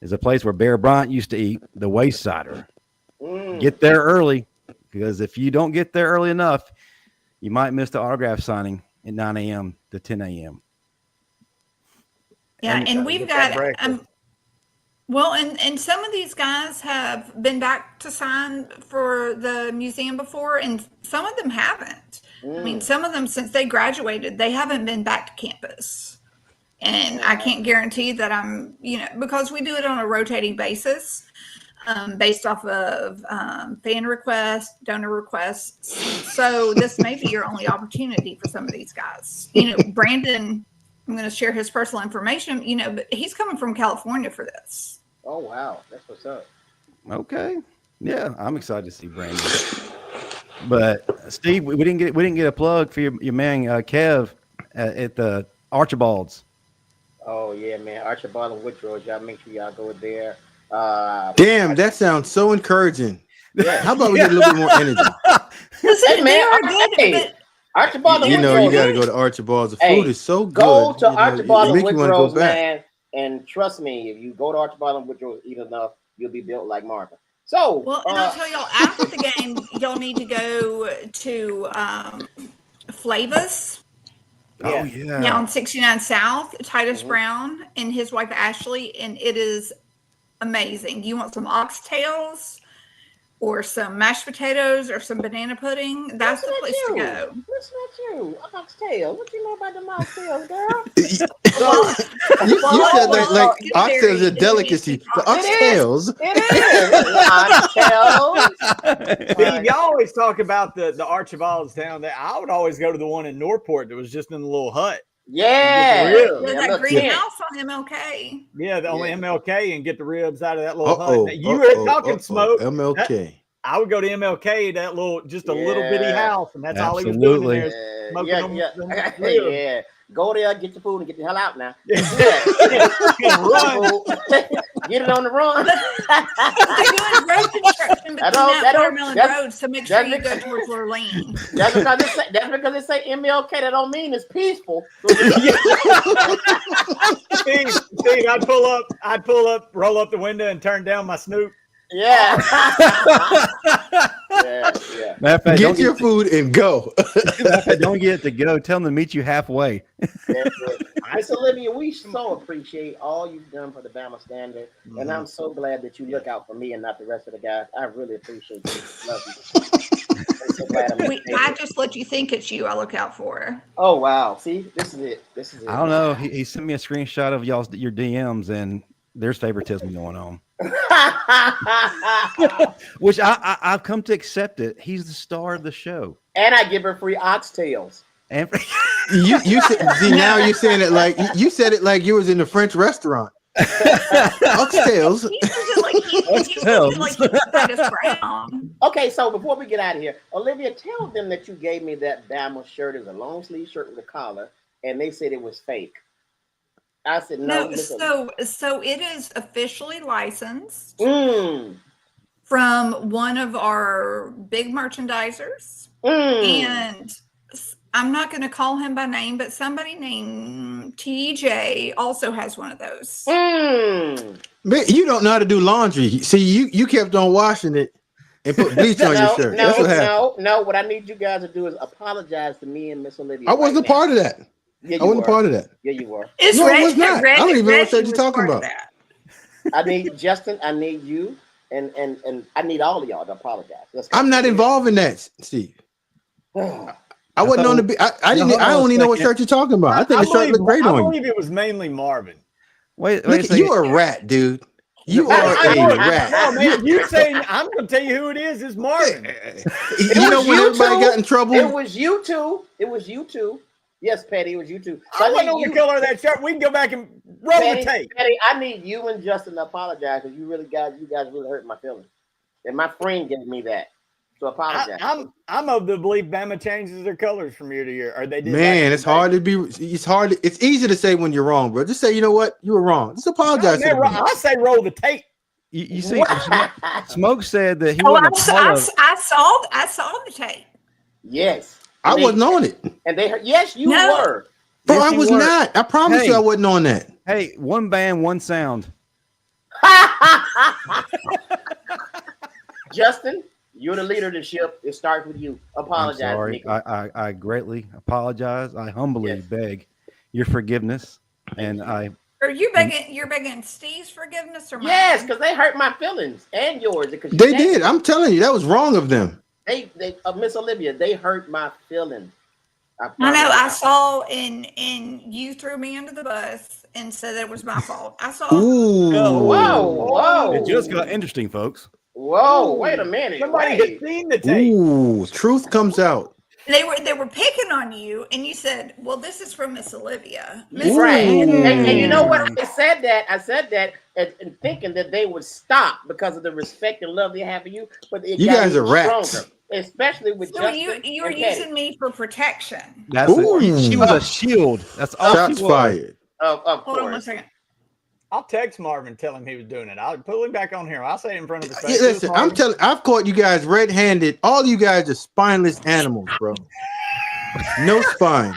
S6: is a place where Bear Bryant used to eat, the Waysider. Get there early, because if you don't get there early enough, you might miss the autograph signing at 9 a.m. to 10 a.m.
S4: Yeah, and we've got and some of these guys have been back to sign for the museum before, and some of them haven't. I mean, some of them, since they graduated, they haven't been back to campus. And I can't guarantee that I'm, because we do it on a rotating basis, based off of fan requests, donor requests. So this may be your only opportunity for some of these guys. Brandon, I'm going to share his personal information, but he's coming from California for this.
S1: Oh, wow. That's what's up.
S6: Okay. Yeah, I'm excited to see Brandon. But Steve, we didn't get a plug for your man Kev at the Archibalds.
S1: Oh yeah, man, Archibald and Woodrow. Y'all make sure y'all go there.
S11: Damn, that sounds so encouraging. Yeah. How about we get a little bit more energy?
S1: Hey man, Archibald and Woodrow.
S11: You got to go to Archibald's. The food is so good.
S1: Go to Archibald and Woodrow's,
S11: man.
S1: And trust me, if you go to Archibald and Woodrow, eat enough, you'll be built like Marvin. So,
S4: Well, and I'll tell y'all, after the game, y'all need to go to Flavus.
S6: Oh yeah.
S4: Down 69 South, Titus Brown and his wife Ashley, and it is amazing. You want some oxtails or some mashed potatoes or some banana pudding? That's the place to go.
S1: That's not you. Oxtail. What you know about the oxtails, girl?
S11: You said like oxtails are a delicacy. The oxtails.
S1: It is. Oxtails.
S7: Y'all always talk about the Archibalds down there. I would always go to the one in Northport that was just in the little hut.
S1: Yeah.
S4: There's that green house on MLK.
S7: Yeah, on MLK and get the ribs out of that little hut. You were talking smoke.
S11: MLK.
S7: I would go to MLK, that little bitty house, and that's all he was doing in there.
S1: Yeah. Go there, get your food, and get the hell out now.
S7: Run.
S1: Get it on the run.
S4: They're doing road construction between that Watermelon Road, so make sure you go towards Lorraine.
S1: That's because they say MLK. That don't mean it's peaceful.
S7: Steve, I'd pull up, roll up the window, and turn down my Snoop.
S1: Yeah.
S11: Fact, get your food and go.
S6: Don't get to go. Tell them to meet you halfway.
S1: Miss Olivia, we so appreciate all you've done for the Bama Standard, and I'm so glad that you look out for me and not the rest of the guys. I really appreciate you. Love you. I'm so glad
S4: I just let you think it's you I look out for.
S1: Oh wow! See, this is it.
S6: I don't know. He sent me a screenshot of your DMs, and there's favoritism going on. Which I've come to accept it. He's the star of the show,
S1: and I give her free oxtails.
S6: And
S11: you see now you're saying it like you said it like you was in a French restaurant. Oxtails.
S1: Okay, so before we get out of here, Olivia, tell them that you gave me that Bama shirt as a long sleeve shirt with a collar, and they said it was fake. I said no.
S4: So it is officially licensed from one of our big merchandisers, and I'm not going to call him by name, but somebody named TJ also has one of those.
S11: Man, you don't know how to do laundry. See, you kept on washing it and put bleach on your shirt. That's what happened.
S1: No. What I need you guys to do is apologize to me and Miss Olivia.
S11: I wasn't a part of that.
S1: Yeah,
S11: I wasn't a part of that.
S1: Yeah, you were.
S11: I was not. I don't even know what shirt you're talking about.
S1: I need Justin. I need you, and I need all of y'all to apologize.
S11: I'm not involved in that, Steve. I wasn't on the. I didn't. I don't even know what shirt you're talking about. I think the shirt looked great on you.
S7: I believe it was mainly Marvin.
S6: Wait
S11: you're a rat, dude. You are a rat.
S7: No, man, you saying I'm going to tell you who it is. It's Marvin.
S11: You know when everybody got in trouble?
S1: It was you two. Yes, Pettey, it was you two.
S7: I don't know the color of that shirt. We can go back and roll the tape.
S1: Pettey, I need you and Justin to apologize because you guys really hurt my feelings. And my friend gave me that. So apologize.
S7: I'm of the belief Bama changes their colors from year to year. Or they did.
S11: Man, it's hard to be. It's hard. It's easy to say when you're wrong, bro. Just say, you know what, you were wrong. Just apologize.
S7: I say roll the tape.
S6: You see, Smoke said that he wasn't a part of.
S4: I saw the tape.
S1: Yes.
S11: I wasn't on it.
S1: And they heard, yes, you were.
S11: Bro, I was not. I promise you I wasn't on that.
S6: Hey, one band, one sound.
S1: Justin, you're the leader of the ship. It starts with you. Apologize.
S6: I'm sorry. I greatly apologize. I humbly beg your forgiveness. And I.
S4: Are you begging? You're begging Steve's forgiveness or mine?
S1: Yes, because they hurt my feelings and yours.
S11: They did. I'm telling you, that was wrong of them.
S1: They Miss Olivia, they hurt my feelings.
S4: I know. I saw, and you threw me under the bus and said it was my fault. I saw.
S11: Ooh.
S1: Whoa!
S6: It just got interesting, folks.
S1: Whoa! Wait a minute.
S7: Somebody has seen the tape.
S11: Ooh, truth comes out.
S4: They were picking on you, and you said, "Well, this is from Miss Olivia."
S1: Right. And you know what? I said that, and thinking that they would stop because of the respect and love they have for you. But you
S11: guys are rats.
S1: Stronger, especially with
S4: Justin. You were using me for protection.
S6: She was a shield. That's all.
S11: Shots fired.
S1: Of
S4: Hold on 1 second.
S7: I'll text Marvin and tell him he was doing it. I'll pull him back on here. I'll say it in front of his
S11: Yeah,
S7: face.
S11: listen, I'm telling. I've caught you guys red-handed. All you guys are spineless animals, bro. No spine.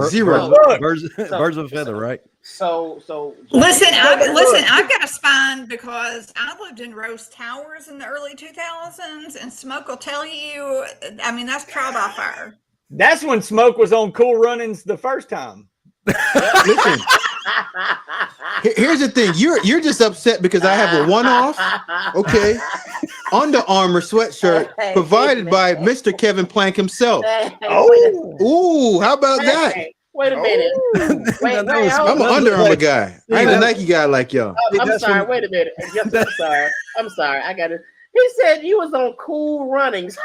S11: Zero.
S6: Birds of a feather, right?
S1: So
S4: listen, I've got a spine because I lived in Rose Towers in the early 2000s, and Smoke will tell you. I mean, that's trial by fire.
S7: That's when Smoke was on Cool Runnings the first time.
S11: Listen, here's the thing. You're just upset because I have a one-off, okay, Under Armour sweatshirt provided by Mr. Kevin Plank himself. Ooh, how about that?
S1: Wait a minute.
S11: I'm an Under Armour guy. I ain't a Nike guy like y'all.
S1: I'm sorry. Wait a minute. Yes, I'm sorry. I got it. He said you was on Cool Runnings.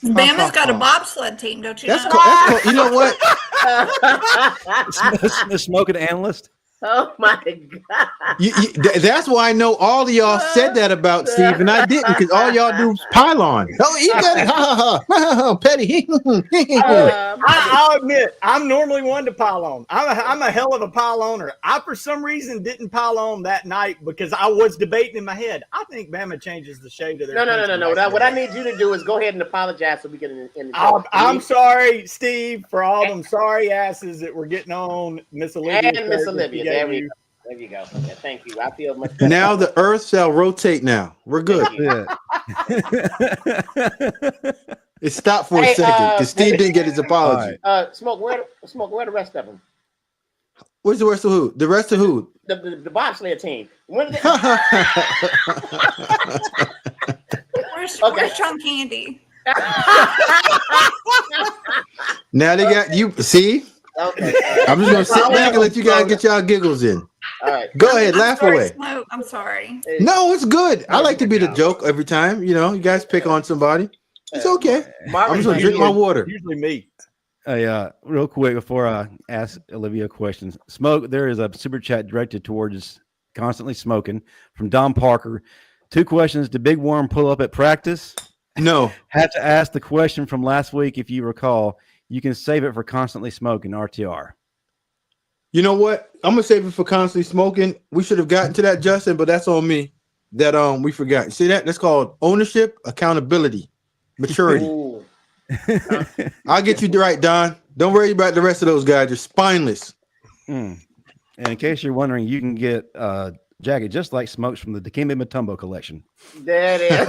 S4: Bama's got a bobsled team, don't you?
S11: That's cool. You know what?
S6: The smoking analyst.
S1: Oh my God!
S11: That's why I know all of y'all said that about Steve, and I didn't, because all y'all do is pylon. Oh, he got it! Ha ha ha! Pettey.
S7: I'll admit, I'm normally one to pile on. I'm a hell of a pile owner. I, for some reason, didn't pile on that night because I was debating in my head. I think Bama changes the shade of their.
S1: No. What I need you to do is go ahead and apologize so we get in the
S7: show. I'm sorry, Steve, for all them sorry asses that were getting on Miss Olivia.
S1: And Miss Olivia. There you go. Yeah, thank you. I feel much better.
S11: Now the earth shall rotate now. We're good. It stopped for a second because Steve didn't get his apology.
S1: Smoke, where the rest of them?
S11: Where's the rest of who? The rest of who?
S1: The bobsled team. When did
S4: Where's Chunk Candy?
S11: Now they got you. See?
S1: Okay.
S11: I'm just gonna sit back and let you guys get y'all giggles in.
S1: All right.
S11: Go ahead, laugh away.
S4: Smoke, I'm sorry.
S11: No, it's good. I like to be the joke every time. You know, you guys pick on somebody. It's okay. I'm just gonna drink my water.
S7: Usually me.
S6: Real quick before I ask Olivia questions. Smoke, there is a super chat directed towards Constantly Smoking from Don Parker. 2 questions. Did Big Worm pull up at practice?
S11: No.
S6: Had to ask the question from last week, if you recall. You can save it for Constantly Smoking, RTR.
S11: You know what? I'm gonna save it for Constantly Smoking. We should have gotten to that, Justin, but that's on me. That we forgot. See that? That's called ownership, accountability, maturity. I'll get you right, Don. Don't worry about the rest of those guys. They're spineless.
S6: And in case you're wondering, you can get a jacket just like Smokes from the Dikembe Mutombo collection.
S1: There it is.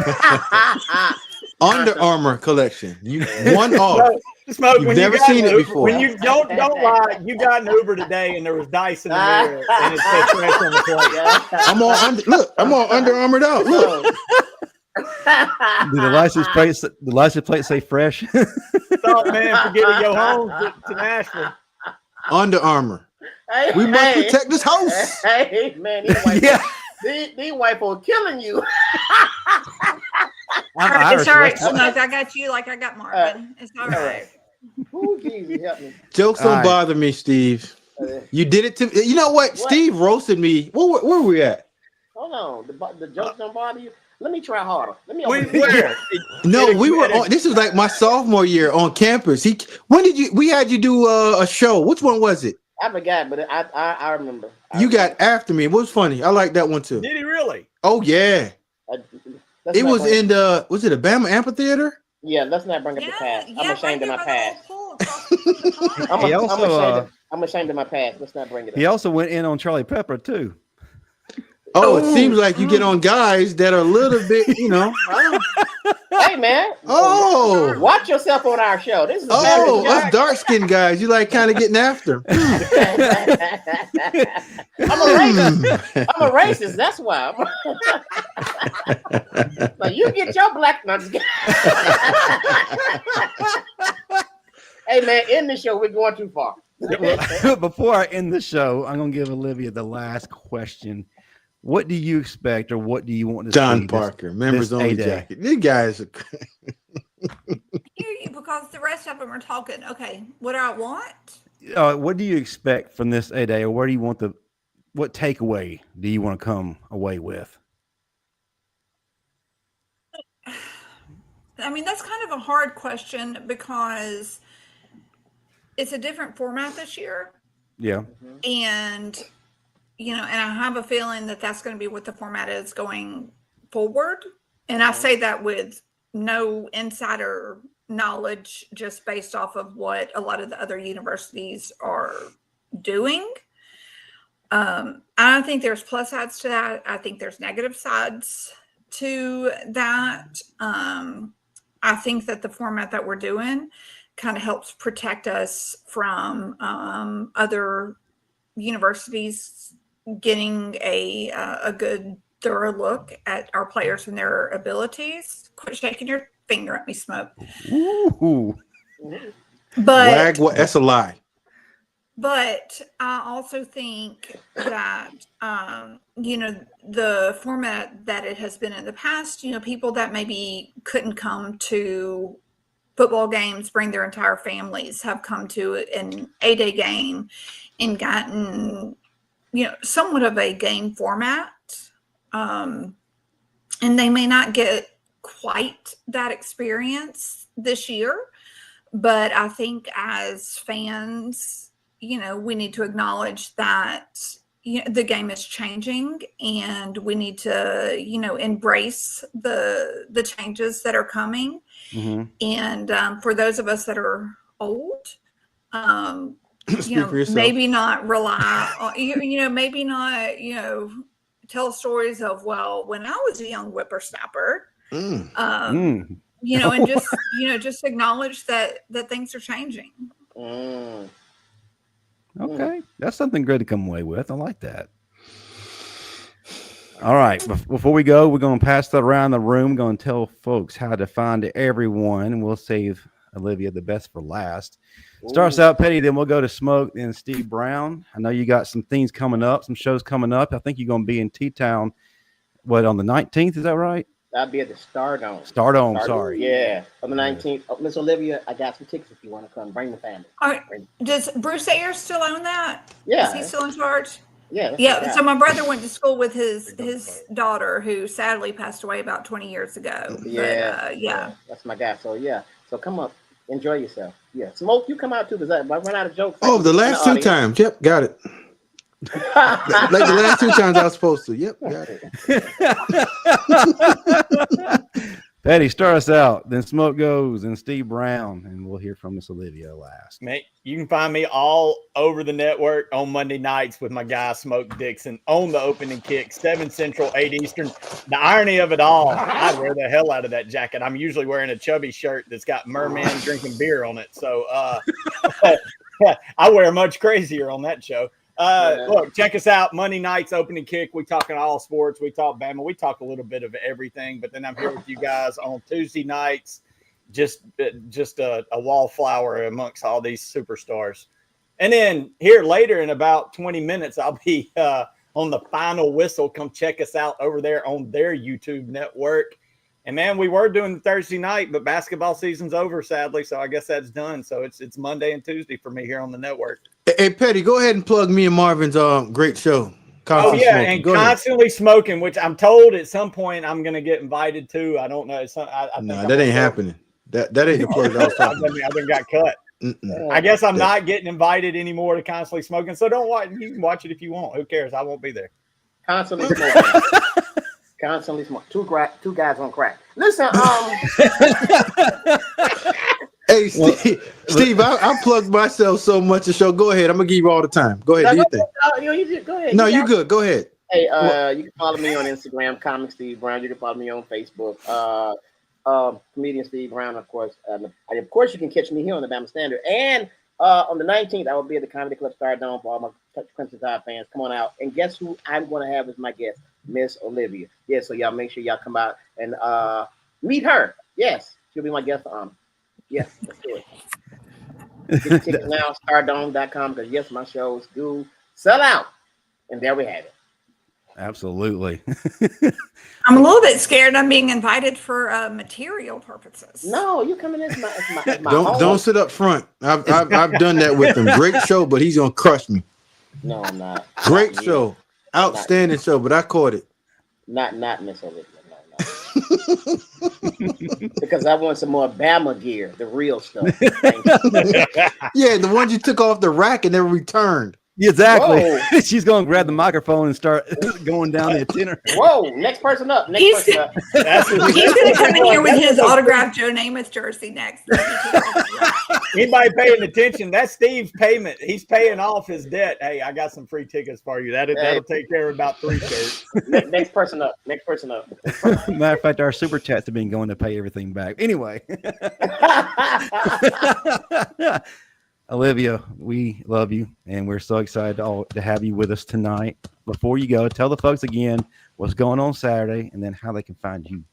S11: Under Armour collection. You one off.
S7: Smoke,
S11: You've never seen it before.
S7: When you don't lie, you got an Uber today and there was dice in the mirror and it said fresh on the plate.
S11: I'm all Under Armoured out. Look.
S6: Did the license plate say fresh?
S7: Thought, man, forget to go home to Nashville.
S11: Under Armour. We must protect this house.
S1: Hey, man, these white folks killing you.
S4: It's all right, Smoke. I got you like I got Marvin. It's all right.
S1: Ooh, Jesus, help me.
S11: Jokes don't bother me, Steve. You did it to you know what? Steve roasted me. Where were we at?
S1: Hold on. The jokes don't bother you? Let me try harder. Let me
S11: No, we were on this was like my sophomore year on campus. We had you do a show. Which one was it?
S1: I forgot, but I remember.
S11: You got after me. It was funny. I like that one too.
S7: Did he really?
S11: Oh yeah. It was in was it a Bama amphitheater?
S1: Yeah, let's not bring up the past. I'm ashamed of my past. I'm ashamed of my past. Let's not bring it up.
S6: He also went in on Charlie Pepper too.
S11: Oh, it seems like you get on guys that are a little bit,
S1: Hey man.
S11: Oh,
S1: watch yourself on our show. This is
S11: us dark skinned guys. You like kind of getting after.
S1: I'm a racist. That's why. Like you get your black. No, hey man, end the show. We're going too far.
S6: Before I end the show, I'm gonna give Olivia the last question. What do you expect, or what do you want to see?
S11: Don Parker, members only jacket. These guys are
S4: because the rest of them are talking. Okay, what do I want?
S6: What do you expect from this A-Day, or where do you want what takeaway do you want to come away with?
S4: I mean, that's kind of a hard question because it's a different format this year.
S6: Yeah.
S4: And and I have a feeling that that's going to be what the format is going forward. And I say that with no insider knowledge just based off of what a lot of the other universities are doing. I think there's plus sides to that. I think there's negative sides to that. I think that the format that we're doing kind of helps protect us from other universities getting a good thorough look at our players and their abilities. Quit shaking your finger at me, Smoke.
S6: Ooh.
S4: But
S11: that's a lie.
S4: But I also think that, the format that it has been in the past, people that maybe couldn't come to football games, bring their entire families, have come to an 8-day game and gotten, somewhat of a game format. And they may not get quite that experience this year, but I think as fans, we need to acknowledge that the game is changing, and we need to, embrace the changes that are coming.
S6: Mm-hmm.
S4: And for those of us that are old,
S11: Speak
S4: maybe not rely on, maybe not, tell stories of, well, when I was a young whippersnapper, and just acknowledge that things are changing.
S6: Okay, that's something good to come away with. I like that. All right, before we go, we're going to pass that around the room. Going to tell folks how to find everyone, and we'll save Olivia the best for last. Starts out Pettey, then we'll go to Smoke, then Steve Brown. I know you got some things coming up, some shows coming up. I think you're going to be in T-Town, on the 19th? Is that right?
S1: I'll be at the Stardome.
S6: Stardome, sorry.
S1: Yeah, on the 19th. Oh, Miss Olivia, I got some tickets if you want to come. Bring the family.
S4: All right. Does Bruce Ayers still own that?
S1: Yeah.
S4: Is he still in charge?
S1: Yeah.
S4: Yeah. So my brother went to school with his daughter, who sadly passed away about 20 years ago.
S1: Yeah.
S4: But, yeah.
S1: That's my guy. So, yeah. So come up. Enjoy yourself. Yeah. Smoke, you come out too, because I run out of jokes.
S11: Oh, the last two times. Yep, got it. Like the last two times I was supposed to. Yep, got it.
S6: Pettey, start us out. Then Smoke goes, and Steve Brown, and we'll hear from Miss Olivia last.
S7: Mate, you can find me all over the network on Monday nights with my guy Smoke Dixon on the opening kick, 7 Central, 8 Eastern. The irony of it all, I wear the hell out of that jacket. I'm usually wearing a chubby shirt that's got merman drinking beer on it. So I wear much crazier on that show. Look, check us out. Monday nights, opening kick. We talking all sports. We talk Bama. We talk a little bit of everything. But then I'm here with you guys on Tuesday nights. Just a wallflower amongst all these superstars. And then here later in about 20 minutes, I'll be on the final whistle. Come check us out over there on their YouTube network. And man, we were doing the Thursday night, but basketball season's over, sadly. So I guess that's done. So it's Monday and Tuesday for me here on the network.
S11: Hey, Pettey, go ahead and plug me and Marvin's great show.
S7: Constantly Smoking. And go Constantly ahead. Smoking, which I'm told at some point I'm going to get invited to. I don't know.
S11: No, that ain't happening. That ain't the plug I was talking about.
S7: I done got cut. I guess I'm not getting invited anymore to Constantly Smoking. So don't watch. You can watch it if you want. Who cares? I won't be there.
S1: Constantly Smoking. Constantly smoking. Two guys on crack. Listen,
S11: Hey, Steve, I plugged myself so much the show. Go ahead. I'm gonna give you all the time. Go ahead. Do your thing.
S1: Go ahead.
S11: No, you good. Go ahead.
S1: Hey, you can follow me on Instagram, Comic Steve Brown. You can follow me on Facebook, Comedian Steve Brown, of course. Of course, you can catch me here on the Bama Standard. And on the 19th, I will be at the Comedy Club Stardome for all my Crimson Tide fans. Come on out. And guess who I'm going to have as my guest? Miss Olivia. Yeah, so y'all make sure y'all come out and meet her. Yes, she'll be my guest for honor. Yes, let's do it. Get the tickets now, stardome.com, because yes, my shows do sell out. And there we have it.
S6: Absolutely.
S4: I'm a little bit scared I'm being invited for material purposes.
S1: No, you coming in as my
S11: don't sit up front. I've done that with him. Great show, but he's gonna crush me.
S1: No, I'm not.
S11: Great show. Outstanding show, but I caught it.
S1: Not Miss Olivia. No. Because I want some more Bama gear, the real stuff.
S11: Yeah, the ones you took off the rack and never returned.
S6: Exactly. She's going to grab the microphone and start going down the tenor.
S1: Whoa! Next person up.
S4: He's going to come in here with his autographed Joe Namath jersey next.
S7: Anybody paying attention? That's Steve's payment. He's paying off his debt. Hey, I got some free tickets for you. That'll take care of about 3 shirts.
S1: Next person up. Next person up.
S6: Matter of fact, our super chats have been going to pay everything back. Anyway. Olivia, we love you, and we're so excited to have you with us tonight. Before you go, tell the folks again what's going on Saturday and then how they can find you.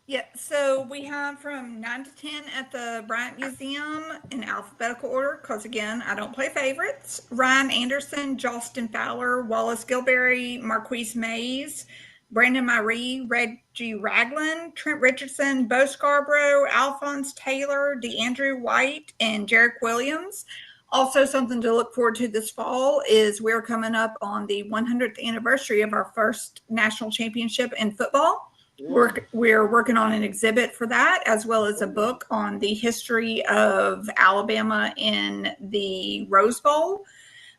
S4: Yeah, so we have from 9 to 10 at the Bryant Museum in alphabetical order, because again, I don't play favorites. Ryan Anderson, Jolston Fowler, Wallace Gilberry, Marquise Mays, Brandon Myree, Reggie Ragland, Trent Richardson, Bo Scarborough, Alphonse Taylor, DeAndrew White, and Jarek Williams. Also, something to look forward to this fall is we're coming up on the 100th anniversary of our first national championship in football. We're working on an exhibit for that, as well as a book on the history of Alabama in the Rose Bowl.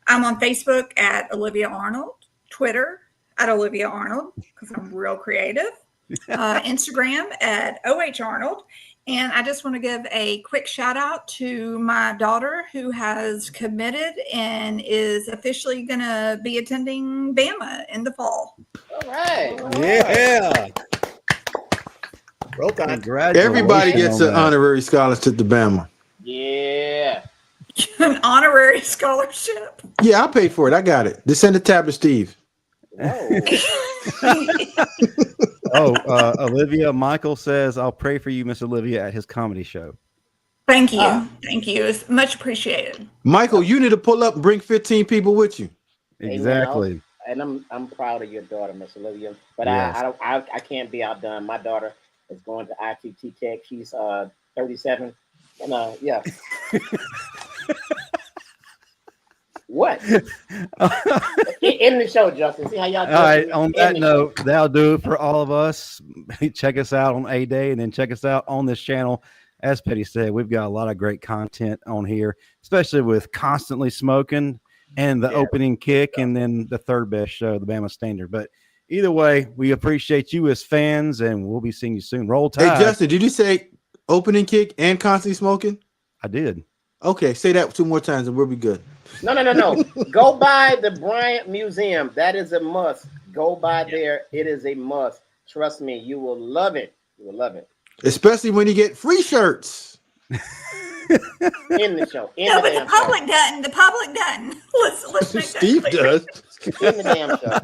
S4: I'm on Facebook at Olivia Arnold, Twitter at Olivia Arnold, because I'm real creative, Instagram at OH Arnold. And I just want to give a quick shout out to my daughter, who has committed and is officially going to be attending Bama in the fall.
S1: All right.
S6: Yeah.
S7: Roll time.
S11: Everybody gets an honorary scholarship to Bama.
S1: Yeah.
S4: An honorary scholarship.
S11: Yeah, I'll pay for it. I got it. Just send a tab to Steve.
S6: Olivia, Michael says, I'll pray for you, Miss Olivia, at his comedy show.
S4: Thank you. Thank you. It's much appreciated.
S11: Michael, you need to pull up and bring 15 people with you.
S6: Exactly.
S1: And I'm proud of your daughter, Miss Olivia. But
S6: yes.
S1: I can't be outdone. My daughter is going to ITT Tech. She's 37. And yeah. What? In the show, Justin. See how y'all do.
S6: All right. On that note, that'll do it for all of us. Check us out on A Day, and then check us out on this channel. As Pettey said, we've got a lot of great content on here, especially with Constantly Smoking and the opening kick, and then the third best show, the Bama Standard. But either way, we appreciate you as fans, and we'll be seeing you soon. Roll Tide.
S11: Hey, Justin, did you say opening kick and Constantly Smoking?
S6: I did.
S11: Okay, say that 2 more times and we'll be good.
S1: No. Go by the Bryant Museum. That is a must. Go by there. It is a must. Trust me, you will love it. You will love it.
S11: Especially when you get free shirts.
S1: In the show.
S4: But the public doesn't. The public doesn't. Let's make
S11: Steve does.
S1: In the damn show.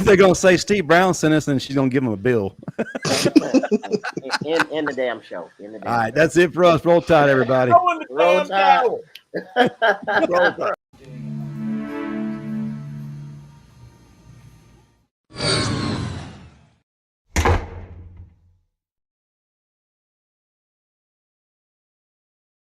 S6: They're going to say Steve Brown sent us, and she's going to give him a bill.
S1: in the damn show.
S6: All right, that's it for us. Roll Tide, everybody.
S1: Roll Tide.
S7: Roll Tide.